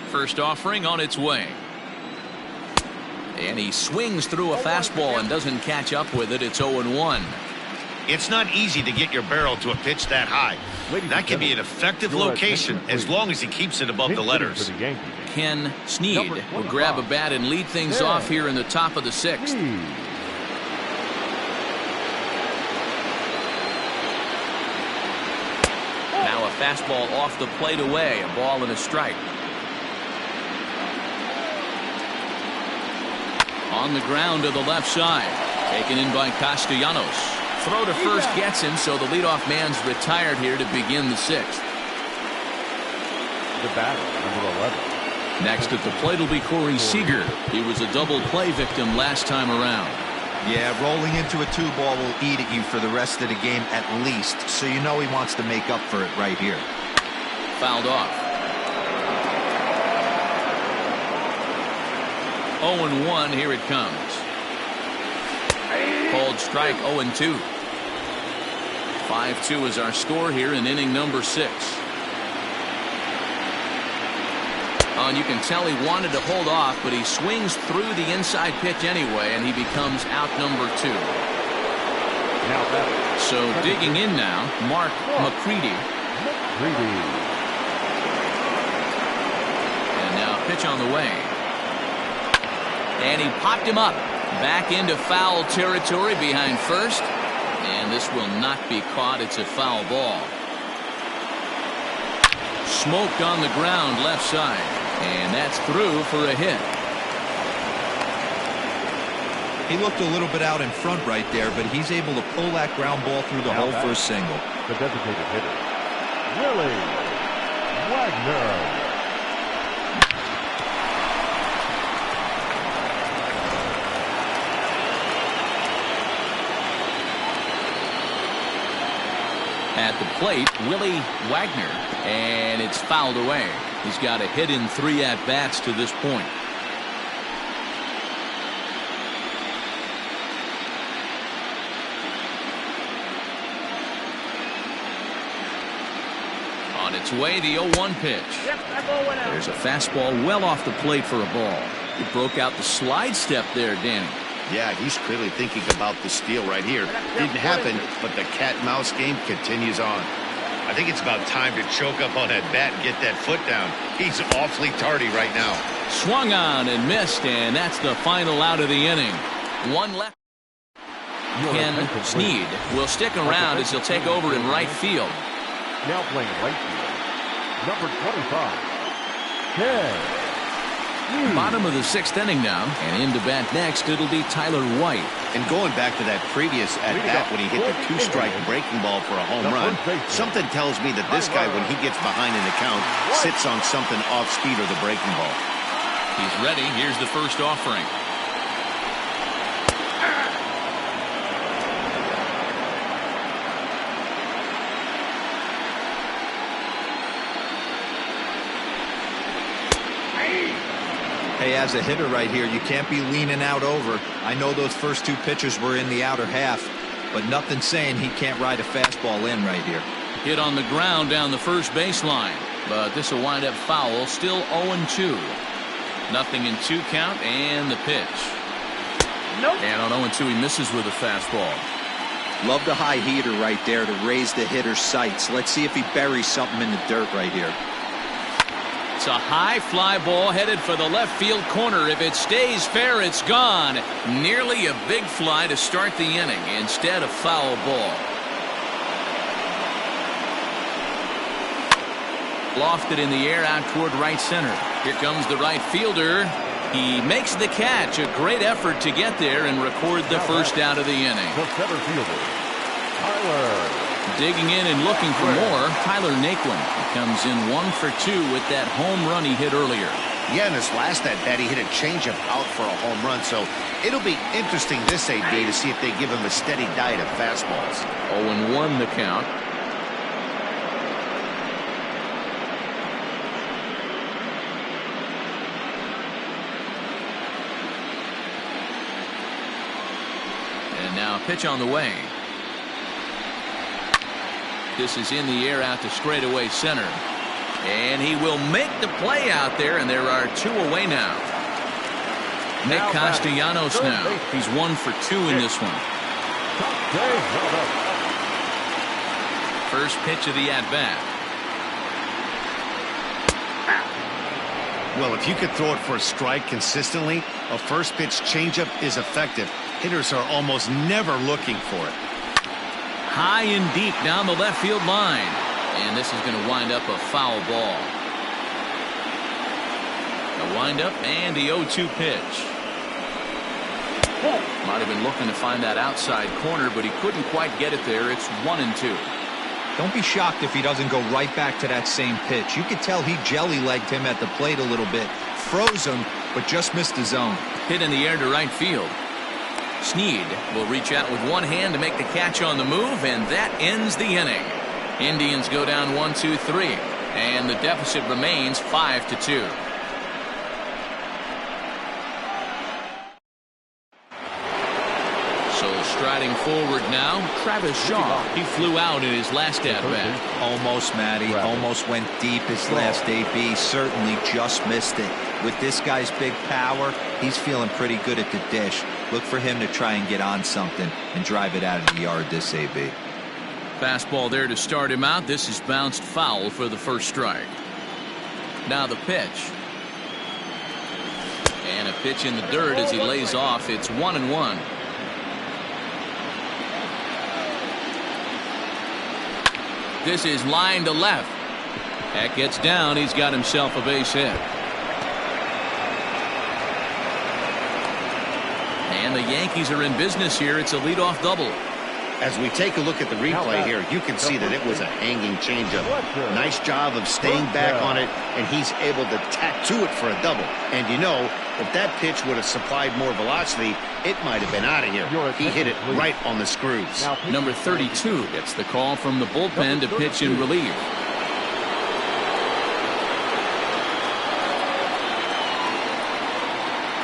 First offering on its way. And he swings through a fastball and doesn't catch up with it. It's 0-1. It's not easy to get your barrel to a pitch that high. That can be an effective location as long as he keeps it above the letters. Ken Sneed will grab a bat and lead things off here in the top of the sixth. Now a fastball off the plate away. A ball and a strike. On the ground to the left side. Taken in by Castellanos. Throw to first gets him, so the leadoff man's retired here to begin the sixth. The batter, number 11. Next at the plate will be Corey Seager. He was a double play victim last time around. Yeah, rolling into a 2-ball will eat at you for the rest of the game at least, so you know he wants to make up for it right here. Fouled off. 0-1, here it comes. Called strike, 0-2. 5-2 is our score here in inning number 6. Oh, and you can tell he wanted to hold off, but he swings through the inside pitch anyway, and he becomes out number 2. So digging in now, Mark McCready. And now pitch on the way. And he popped him up. Back into foul territory behind first. And this will not be caught. It's a foul ball. Smoked on the ground left side. And that's through for a hit. He looked a little bit out in front right there, but he's able to pull that ground ball through the hole for a single. The designated hitter, Willie Wagner. At the plate, Willie Wagner, and it's fouled away. He's got a hit in 3 at-bats to this point. On its way, the 0-1 pitch. There's a fastball well off the plate for a ball. He broke out the slide step there, Danny. Yeah, he's clearly thinking about the steal right here. Didn't happen, but the cat-mouse game continues on. I think it's about time to choke up on that bat and get that foot down. He's awfully tardy right now. Swung on and missed, and that's the final out of the inning. One left. Ken Sneed will stick around as he'll take over in right field. Now playing right field, number 25, Ken. Bottom of the 6th inning now, and in to bat next, it'll be Tyler White. And going back to that previous at-bat when he hit the 2-strike breaking ball for a home run, something tells me that this guy, when he gets behind in the count, sits on something off-speed or the breaking ball. He's ready. Here's the first offering. Hey, as a hitter right here, you can't be leaning out over. I know those first 2 pitches were in the outer half, but nothing saying he can't ride a fastball in right here. Hit on the ground down the first baseline, but this will wind up foul. Still 0-2. Nothing in 2 count, and the pitch. And on 0-2, he misses with a fastball. Love the high heater right there to raise the hitter's sights. Let's see if he buries something in the dirt right here. It's a high fly ball headed for the left field corner. If it stays fair, it's gone. Nearly a big fly to start the inning. Instead, a foul ball. Lofted in the air out toward right center. Here comes the right fielder. He makes the catch. A great effort to get there and record the first out of the inning. The center fielder, Tyler. Digging in and looking for more, Tyler Naquin comes in 1 for 2 with that home run he hit earlier. Yeah, in his last at-bat, he hit a changeup out for a home run, so it'll be interesting this day to see if they give him a steady diet of fastballs. 0-1 the count. pitch on the way. This is in the air out to straightaway center. And he will make the play out there, and there are 2 away now. Nick Castellanos now. He's 1 for 2 in this one. First pitch of the at-bat. Well, if you could throw it for a strike consistently, a first pitch changeup is effective. Hitters are almost never looking for it. High and deep down the left field line. And this is going to wind up a foul ball. A windup and the 0-2 pitch. Might have been looking to find that outside corner, but he couldn't quite get it there. It's 1-2. Don't be shocked if he doesn't go right back to that same pitch. You could tell he jelly-legged him at the plate a little bit. Froze him, but just missed the zone. Hit in the air to right field. Snead will reach out with one hand to make the catch on the move, and that ends the inning. Indians go down 1-2-3, and the deficit remains 5-2. So striding forward now, Travis Shaw. He flew out in his last at-bat. Almost, Matty. Almost went deep his last AB. Certainly just missed it. With this guy's big power, he's feeling pretty good at the dish. Look for him to try and get on something and drive it out of the yard this AB. Fastball there to start him out. This is bounced foul for the first strike. Now the pitch. And a pitch in the dirt as he lays off. It's 1-1. This is line to left. That gets down. He's got himself a base hit. And the Yankees are in business here. It's a leadoff double. As we take a look at the replay here, you can see that it was a hanging changeup. Nice job of staying back on it, and he's able to tattoo it for a double. And you know, if that pitch would have supplied more velocity, it might have been out of here. He hit it right on the screws. Number 32 gets the call from the bullpen to pitch in relief.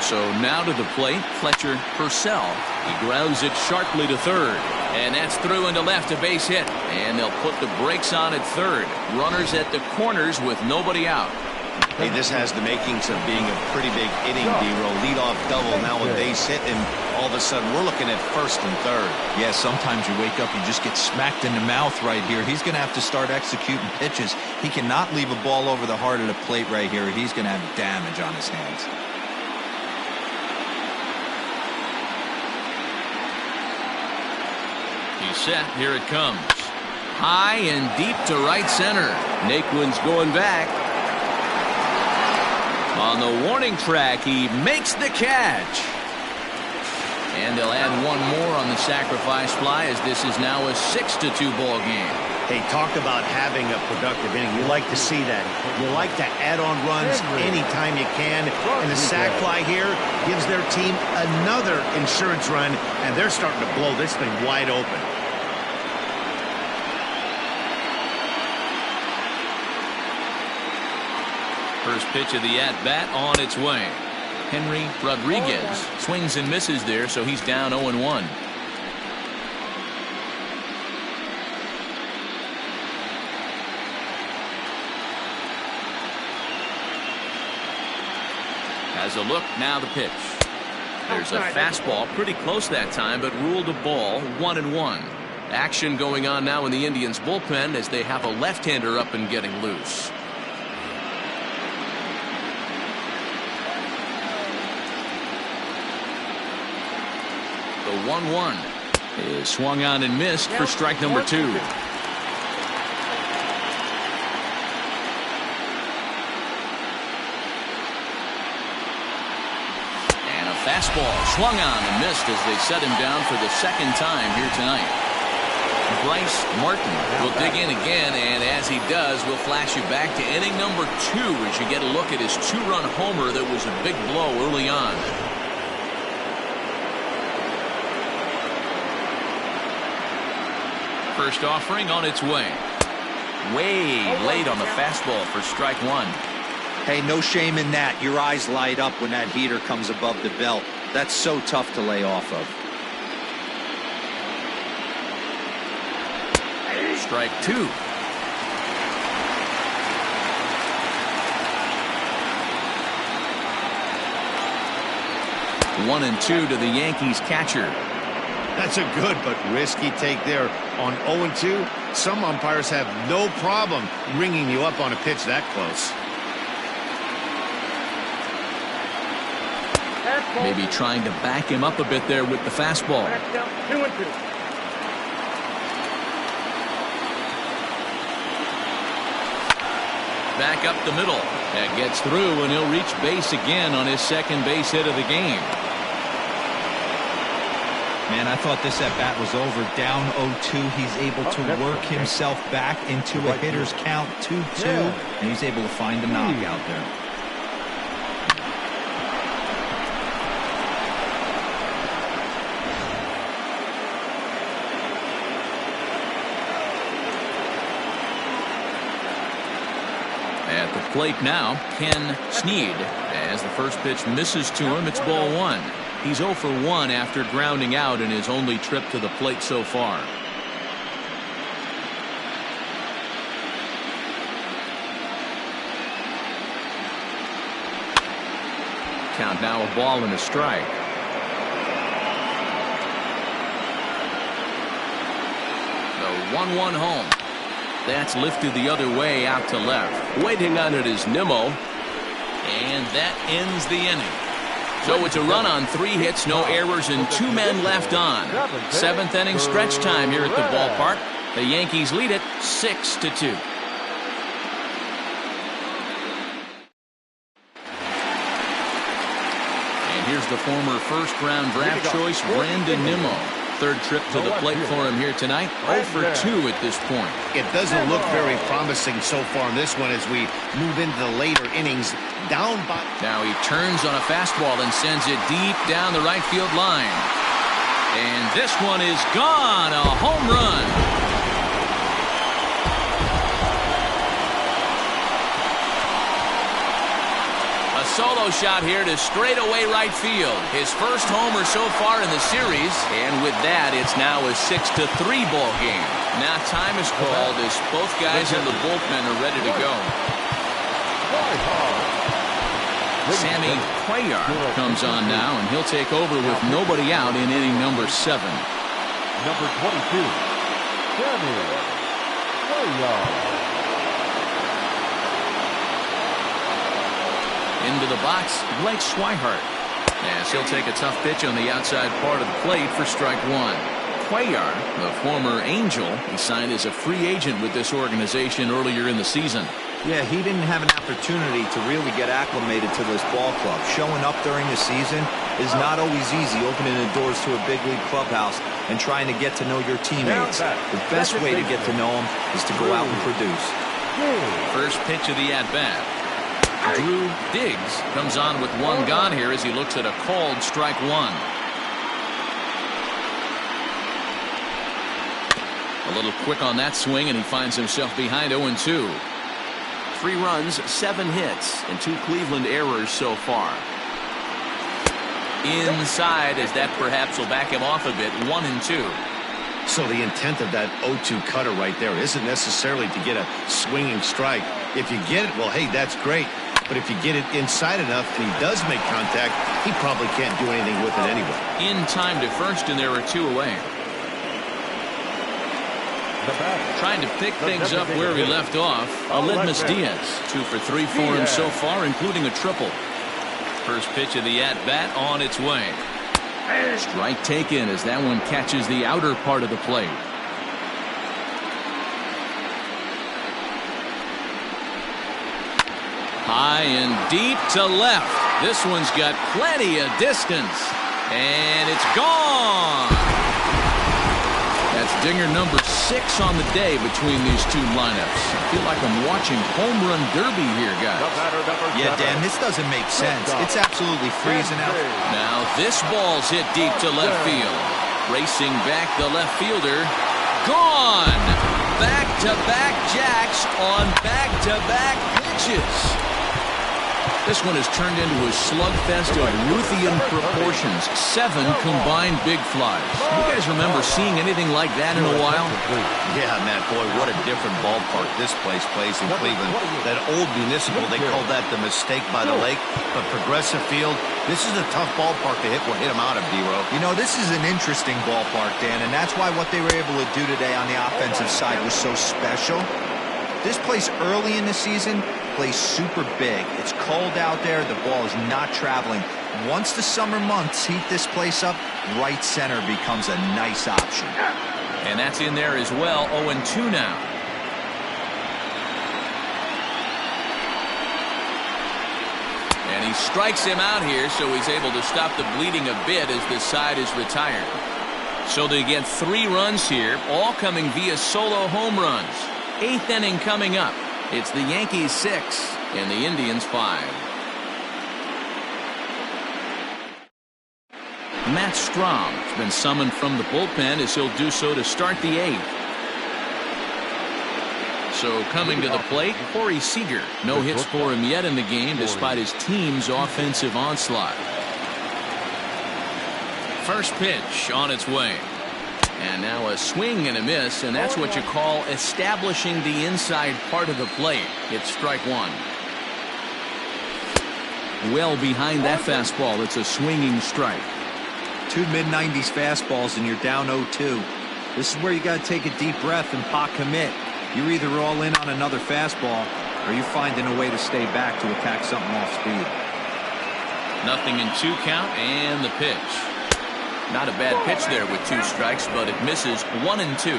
So now to the plate, Fletcher Purcell. He grounds it sharply to third. And that's through into left, a base hit. And they'll put the brakes on at third. Runners at the corners with nobody out. Hey, this has the makings of being a pretty big inning, D-Row. Leadoff double, now a base hit, and all of a sudden we're looking at first and third. Yeah, sometimes you wake up, you just get smacked in the mouth right here. He's going to have to start executing pitches. He cannot leave a ball over the heart of the plate right here. He's going to have damage on his hands. He's set. Here it comes. High and deep to right center. Naquin's going back. On the warning track, he makes the catch. And they'll add one more on the sacrifice fly as this is now a 6-2 ball game. Hey, talk about having a productive inning. You like to see that. You like to add on runs anytime you can. And the sac fly here gives their team another insurance run, and they're starting to blow this thing wide open. First pitch of the at-bat on its way. Henry Rodriguez swings and misses there, so he's down 0-1. Has a look, now the pitch. There's a fastball, pretty close that time, but ruled a ball, 1-1. Action going on now in the Indians bullpen as they have a left-hander up and getting loose. The 1-1 is swung on and missed for strike number 2. And a fastball swung on and missed as they set him down for the second time here tonight. Bryce Martin will dig in again, and as he does, we'll flash you back to inning number 2 as you get a look at his 2-run homer that was a big blow early on. First offering on its way. Way late on the fastball for strike 1. Hey, no shame in that. Your eyes light up when that heater comes above the belt. That's so tough to lay off of. Strike two. One and two to the Yankees catcher. That's a good but risky take there on 0-2. Some umpires have no problem ringing you up on a pitch that close. Maybe trying to back him up a bit there with the fastball. 2-2. Back up the middle. That gets through, and he'll reach base again on his second base hit of the game. Man, I thought this at-bat was over. Down 0-2. He's able to work himself back into a hitter's count 2-2, and he's able to find a knockout there. At the plate now, Ken Sneed. As the first pitch misses to him, it's ball one. He's 0 for 1 after grounding out in his only trip to the plate so far. Count now a ball and a strike. The 1-1 home. That's lifted the other way out to left. Waiting on it is Nimmo. And that ends the inning. So it's a run on 3 hits, no errors, and 2 men left on. 7th inning stretch time here at the ballpark. The Yankees lead it 6-2. And here's the former first-round draft choice, Brandon Nimmo. Third trip to the plate for him here tonight. 0 for 2 at this point. It doesn't look very promising so far in this one as we move into the later innings. Down by. Now he turns on a fastball and sends it deep down the right field line. And this one is gone. A home run. A solo shot here to straightaway right field. His first homer so far in the series. And with that, it's now a 6-3 ball game. Now time is called as both guys in the bullpen are ready to go. Sammy Cuellar comes on now, and he'll take over with nobody out in inning number 7. Number 22, Sammy Cuellar. Into the box, Blake Swihart. As he'll take a tough pitch on the outside part of the plate for strike 1. Cuellar, the former Angel, he signed as a free agent with this organization earlier in the season. Yeah, he didn't have an opportunity to really get acclimated to this ball club. Showing up during the season is not always easy, opening the doors to a big league clubhouse and trying to get to know your teammates. The best way to get to know them is to go out and produce. First pitch of the at-bat. Drew Diggs comes on with 1 gone here as he looks at a called strike 1. A little quick on that swing, and he finds himself behind 0-2. 3 runs, 7 hits, and 2 Cleveland errors so far. Inside, as that perhaps will back him off a bit. 1-2. So the intent of that 0-2 cutter right there isn't necessarily to get a swinging strike. If you get it, well, hey, that's great. But if you get it inside enough and he does make contact, he probably can't do anything with it anyway. In time to first, and there are 2 away. Trying to pick things up where he left off. Aledmus Diaz, 2 for 3 for him so far, including a triple. First pitch of the at-bat on its way. Strike taken as that one catches the outer part of the plate. High and deep to left. This one's got plenty of distance. And it's gone. That's dinger number 6 on the day between these 2 lineups. I feel like I'm watching home run derby here, guys. Yeah, Dan, this doesn't make sense. It's absolutely freezing out. Now this ball's hit deep to left field. Racing back the left fielder. Gone. Back-to-back jacks on back-to-back pitches. This one has turned into a slugfest of Ruthian proportions. 7 combined big flies. You guys remember seeing anything like that in a while? Yeah, Matt, boy, what a different ballpark this place plays in Cleveland. That old Municipal, they called that the mistake by the lake. But Progressive Field, this is a tough ballpark to hit them out of, D-Row. You know, this is an interesting ballpark, Dan, and that's why what they were able to do today on the offensive side was so special. This place early in the season plays super big. It's cold out there. The ball is not traveling. Once the summer months heat this place up, right center becomes a nice option. And that's in there as well. 0-2 now. And he strikes him out here, so he's able to stop the bleeding a bit as the side is retired. So they get 3 runs here, all coming via solo home runs. 8th inning coming up. It's the Yankees 6 and the Indians 5. Matt Strahm has been summoned from the bullpen as he'll do so to start the 8th. So coming to the plate, Corey Seager. No hits for him yet in the game despite his team's offensive onslaught. First pitch on its way. And now a swing and a miss, and that's what you call establishing the inside part of the plate. It's strike 1. Well behind that fastball. It's a swinging strike. 2 mid-90s fastballs and you're down 0-2. This is where you got to take a deep breath and pot commit. You're either all in on another fastball or you're finding a way to stay back to attack something off speed. 0-2 count and the pitch. Not a bad pitch there with 2 strikes, but it misses. 1-2.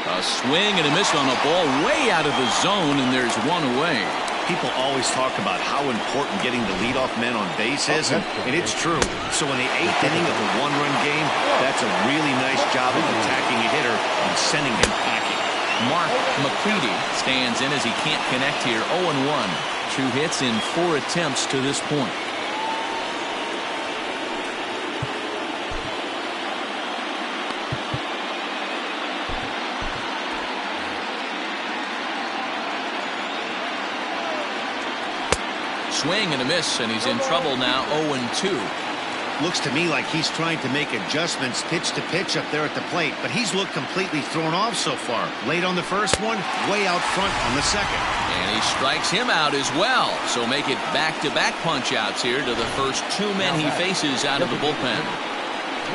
A swing and a miss on a ball way out of the zone, and there's 1 away. People always talk about how important getting the leadoff man on base is, and it's true. So in the 8th inning of a 1-run game, that's a really nice job of attacking a hitter and sending him packing. Mark McCready stands in as he can't connect here. 0-1. 2 hits in 4 attempts to this point. Swing and a miss, and he's in trouble now. 0-2. Looks to me like he's trying to make adjustments pitch to pitch up there at the plate, but he's looked completely thrown off so far. Late on the first one, way out front on the second. And he strikes him out as well. So make it back-to-back punch-outs here to the first 2 men he faces out of the bullpen.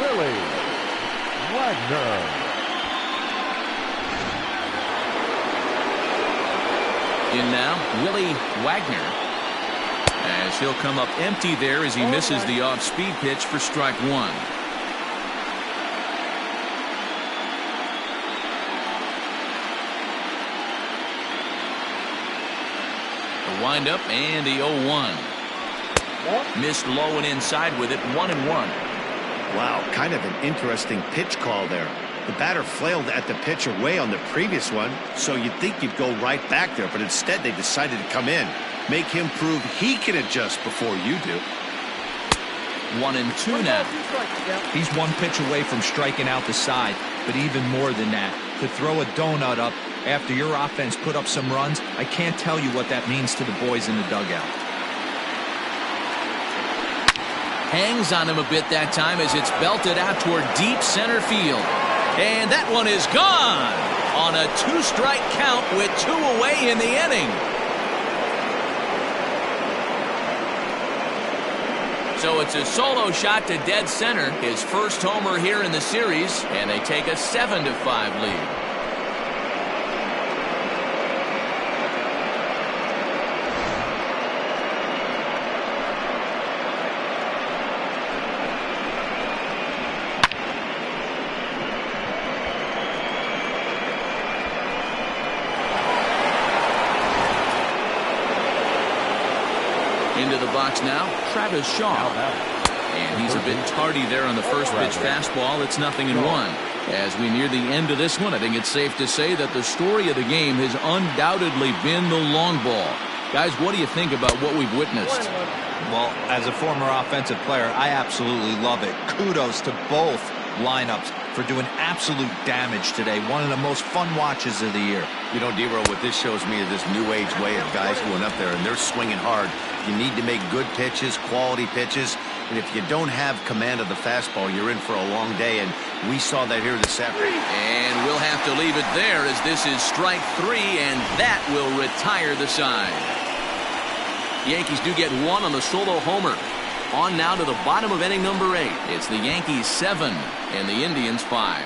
Willie Wagner. In now, Willie Wagner. As he'll come up empty there as he misses the off-speed pitch for strike 1. The windup and the 0-1. Missed low and inside with it. 1-1. Wow, kind of an interesting pitch call there. The batter flailed at the pitch away on the previous one, so you'd think you'd go right back there, but instead they decided to come in. Make him prove he can adjust before you do. 1-2 now. He's 1 pitch away from striking out the side, but even more than that, to throw a donut up after your offense put up some runs, I can't tell you what that means to the boys in the dugout. Hangs on him a bit that time as it's belted out toward deep center field. And that one is gone on a 2-strike count with 2 away in the inning. So it's a solo shot to dead center, his first homer here in the series, and they take a 7-5 lead. Into the box now, Travis Shaw. And he's a bit tardy there on the first pitch fastball. It's 0-1. As we near the end of this one, I think it's safe to say that the story of the game has undoubtedly been the long ball. Guys, what do you think about what we've witnessed? Well, as a former offensive player, I absolutely love it. Kudos to both lineups for doing absolute damage today. One of the most fun watches of the year. You know, Dero, what this shows me is this new age way of guys going up there, and they're swinging hard. You need to make good pitches, quality pitches, and if you don't have command of the fastball, you're in for a long day, and we saw that here this afternoon. And we'll have to leave it there as this is strike 3, and that will retire the side. Yankees do get one on the solo homer. On now to the bottom of inning number 8. It's the Yankees 7 and the Indians 5.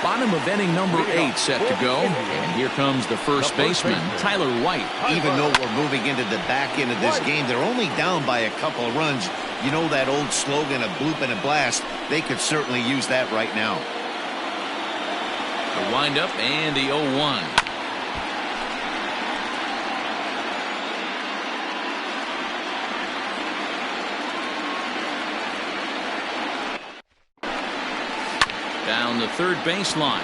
Bottom of inning number 8 set to go. And here comes the first baseman, Tyler White. Even though we're moving into the back end of this game, they're only down by a couple of runs. You know that old slogan, a bloop and a blast. They could certainly use that right now. The windup and the 0-1. Down the third baseline.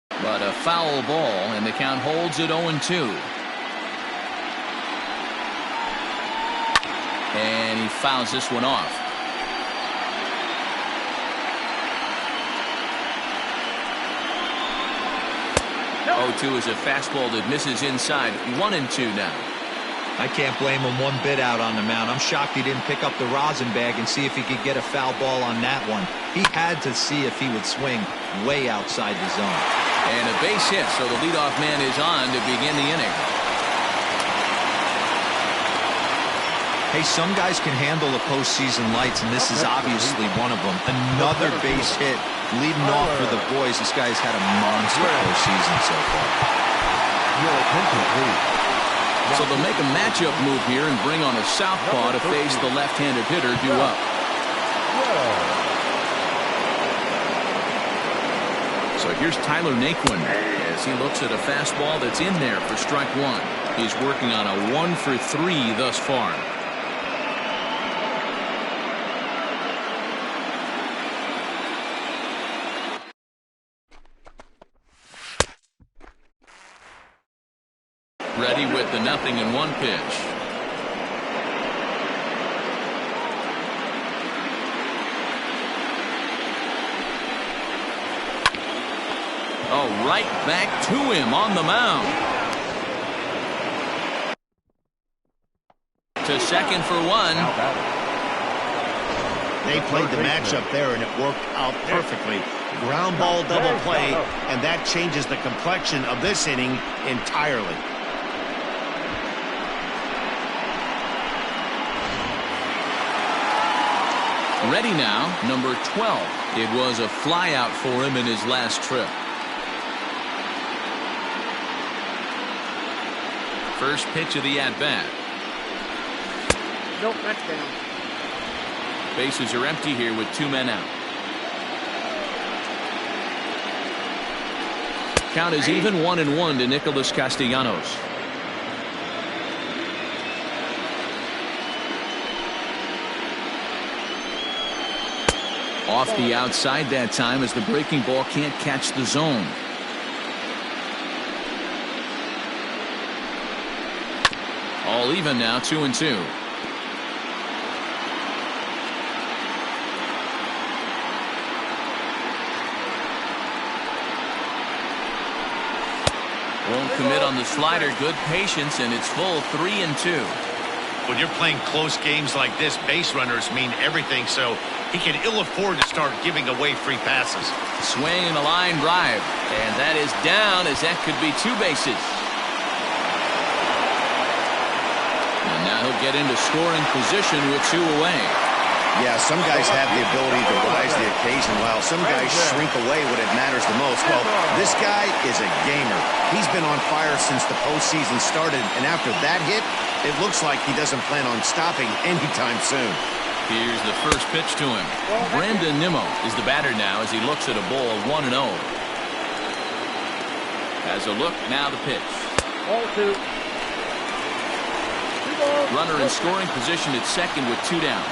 But a foul ball, and the count holds at 0-2. And he fouls this one off. Nope. 0-2 is a fastball that misses inside. 1-2 now. I can't blame him one bit out on the mound. I'm shocked he didn't pick up the rosin bag and see if he could get a foul ball on that one. He had to see if he would swing way outside the zone. And a base hit, so the leadoff man is on to begin the inning. Hey, some guys can handle the postseason lights, and this is obviously one of them. Another base hit leading off for the boys. This guy's had a monster postseason so far. Your attention, please. So they'll make a matchup move here and bring on a southpaw to face the left-handed hitter due up. So here's Tyler Naquin as he looks at a fastball that's in there for strike 1. He's working on a 1-for-3 thus far. Ready with the 0-1 pitch. Oh, right back to him on the mound. To second for 1. They played the matchup there, and it worked out perfectly. Ground ball double play, and that changes the complexion of this inning entirely. Ready now, number 12. It was a flyout for him in his last trip. First pitch of the at-bat. Nope, that's down. Bases are empty here with 2 men out. Count is even 1-1 to Nicholas Castellanos. Off the outside that time as the breaking ball can't catch the zone. All even now, 2-2. Won't commit on the slider. Good patience, and it's full 3-2. When you're playing close games like this, base runners mean everything, so he can ill afford to start giving away free passes. Swing and a line drive, and that is down as that could be 2 bases. And now he'll get into scoring position with 2 away. Yeah, some guys have the ability to rise the occasion, while some guys shrink away when it matters the most. Well, this guy is a gamer. He's been on fire since the postseason started, and after that hit, it looks like he doesn't plan on stopping anytime soon. Here's the first pitch to him. Brandon Nimmo is the batter now as he looks at a ball 1-0. Has a look, now the pitch. 0-2. Runner in scoring position at second with 2 down.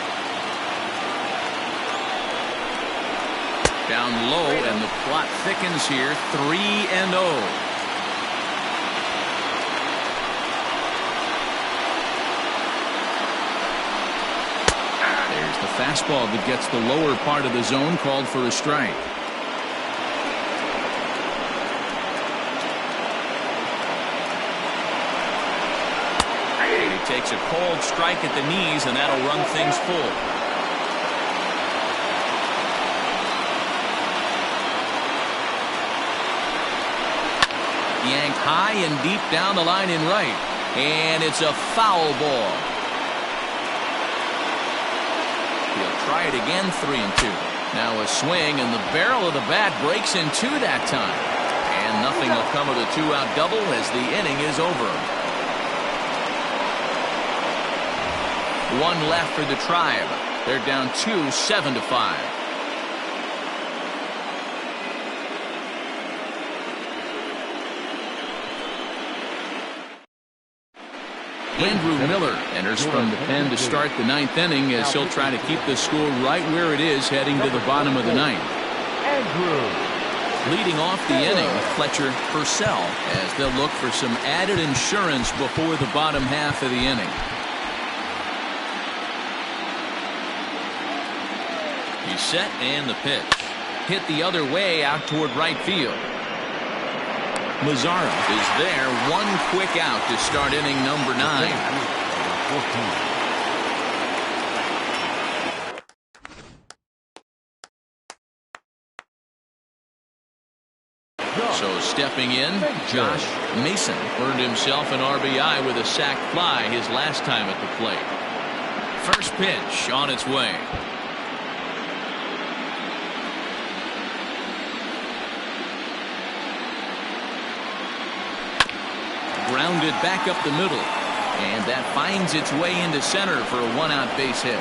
Down low, and the plot thickens here. 3-0. fastball that gets the lower part of the zone called for a strike. And he takes a cold strike at the knees, and that'll run things full. Yanked high and deep down the line in right. And it's a foul ball. He'll try it again, 3-2. Now a swing, and the barrel of the bat breaks in two that time. And nothing will come of the two-out double as the inning is over. One left for the Tribe. They're down 2, 7-5. Andrew Miller enters from the pen to start the ninth inning as he'll try to keep the score right where it is heading to the bottom of the ninth. Leading off the inning, Fletcher Purcell, as they'll look for some added insurance before the bottom half of the inning. He's set, and the pitch. Hit the other way out toward right field. Mazzara is there, one quick out to start inning number 9. So stepping in, Josh Mason earned himself an RBI with a sac fly his last time at the plate. First pitch on its way. Grounded back up the middle, and that finds its way into center for a one-out base hit.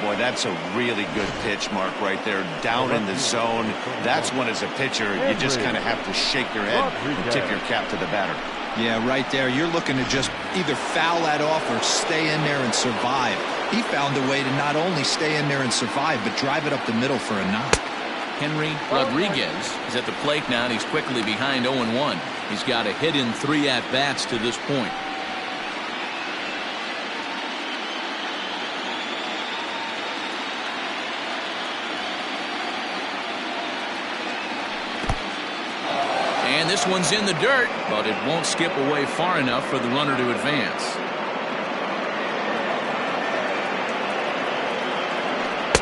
Boy, that's a really good pitch, Mark, right there, down in the zone. That's when, as a pitcher, you just kind of have to shake your head and tip your cap to the batter. Yeah, right there. You're looking to just either foul that off or stay in there and survive. He found a way to not only stay in there and survive, but drive it up the middle for a knock. Henry Rodriguez is at the plate now, and he's quickly behind 0-1. He's got a hit in 3 at-bats to this point. And this one's in the dirt, but it won't skip away far enough for the runner to advance.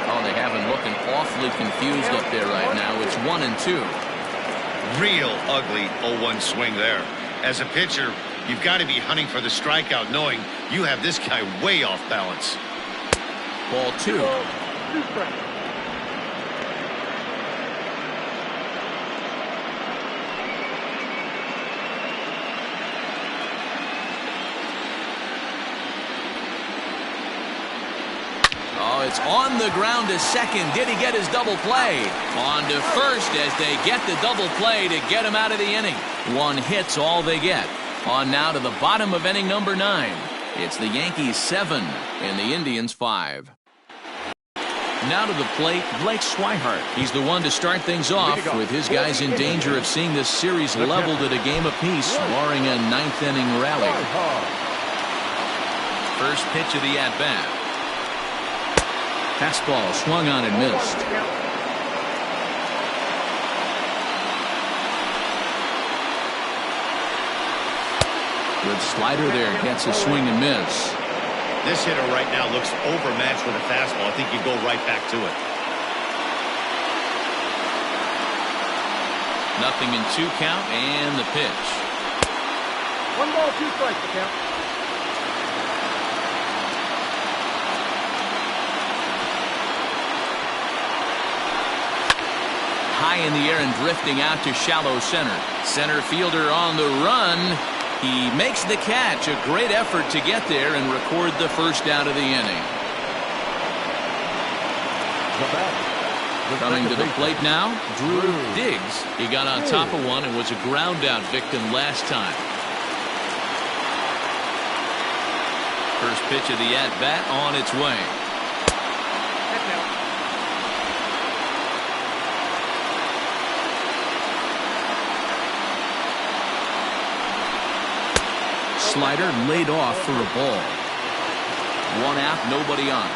Oh, they have him looking awfully confused up there right now. It's 1-2. Real ugly 0-1 swing there. As a pitcher, you've got to be hunting for the strikeout, knowing you have this guy way off balance. Ball 2. Oh, it's on the ground to second. Did he get his double play? On to first as they get the double play to get him out of the inning. 1 hit's all they get. On now to the bottom of inning number 9. It's the Yankees 7 and the Indians 5. Now to the plate, Blake Swihart. He's the one to start things off with his guys in danger of seeing this series leveled at a game apiece, barring a 9th inning rally. First pitch of the at-bat. Fastball swung on and missed. Good slider there, gets a swing and miss. This hitter right now looks overmatched with a fastball. I think you go right back to it. Nothing in 2 count, and the pitch. 1 ball, 2 strikes, the count. High in the air and drifting out to shallow center. Center fielder on the run. He makes the catch. A great effort to get there and record the first out of the inning. Coming to the plate now, Drew Diggs. He got on top of one and was a ground out victim last time. First pitch of the at-bat on its way. Slider laid off for a ball. One out, nobody on.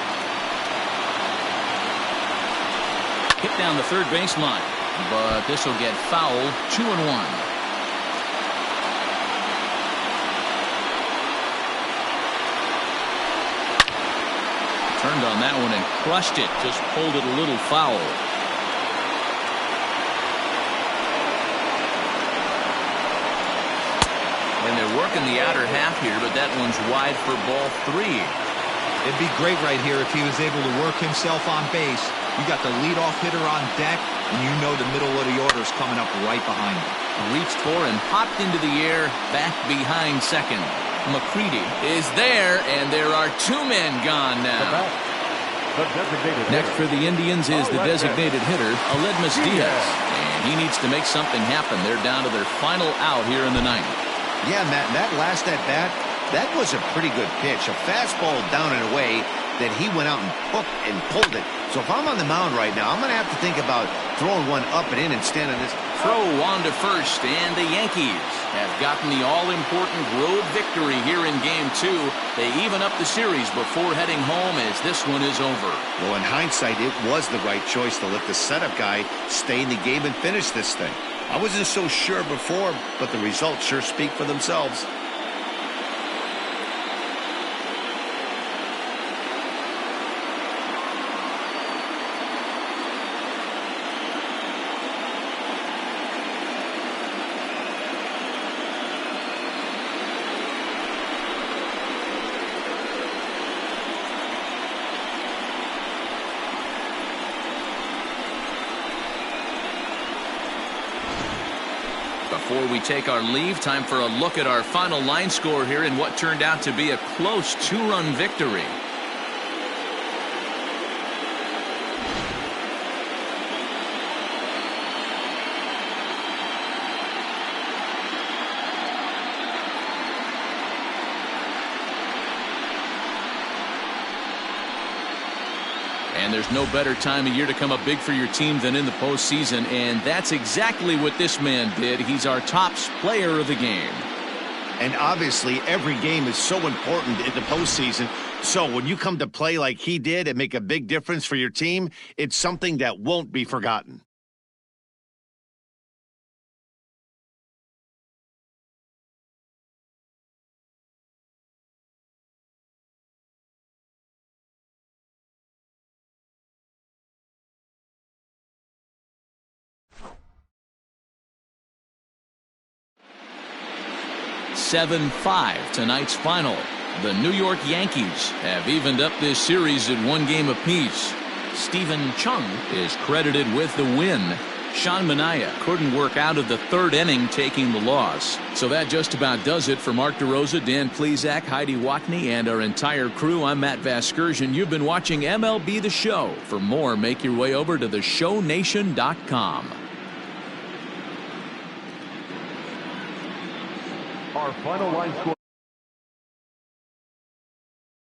Hit down the third baseline, but this will get fouled. 2-1. Turned on that one and crushed it. Just pulled it a little foul. And they're working the outer half here, but that one's wide for ball 3. It'd be great right here if he was able to work himself on base. You got the leadoff hitter on deck, and you know the middle of the order is coming up right behind him. Reached for and popped into the air, back behind second. McCready is there, and there are 2 men gone now. Next for the Indians is the designated hitter, Aledmus Diaz. And he needs to make something happen. They're down to their final out here in the 9th. Yeah, Matt, that last at-bat, that was a pretty good pitch. A fastball down and away that he went out and hooked and pulled it. So if I'm on the mound right now, I'm going to have to think about throwing one up and in and standing this. Throw on to first, and the Yankees have gotten the all-important road victory here in Game 2. They even up the series before heading home as this one is over. Well, in hindsight, it was the right choice to let the setup guy stay in the game and finish this thing. I wasn't so sure before, but the results sure speak for themselves. Before we take our leave, time for a look at our final line score here in what turned out to be a close 2-run victory. And there's no better time of year to come up big for your team than in the postseason, and that's exactly what this man did. He's our top player of the game. And obviously, every game is so important in the postseason. So when you come to play like he did and make a big difference for your team, it's something that won't be forgotten. (7-5) tonight's final. The New York Yankees have evened up this series at 1 game apiece. Stephen Chung is credited with the win. Sean Manaea couldn't work out of the 3rd inning, taking the loss. So that just about does it for Mark DeRosa, Dan Plesac, Heidi Watney, and our entire crew. I'm Matt Vasgersian. You've been watching MLB The Show. For more, make your way over to theshownation.com. Our final line score.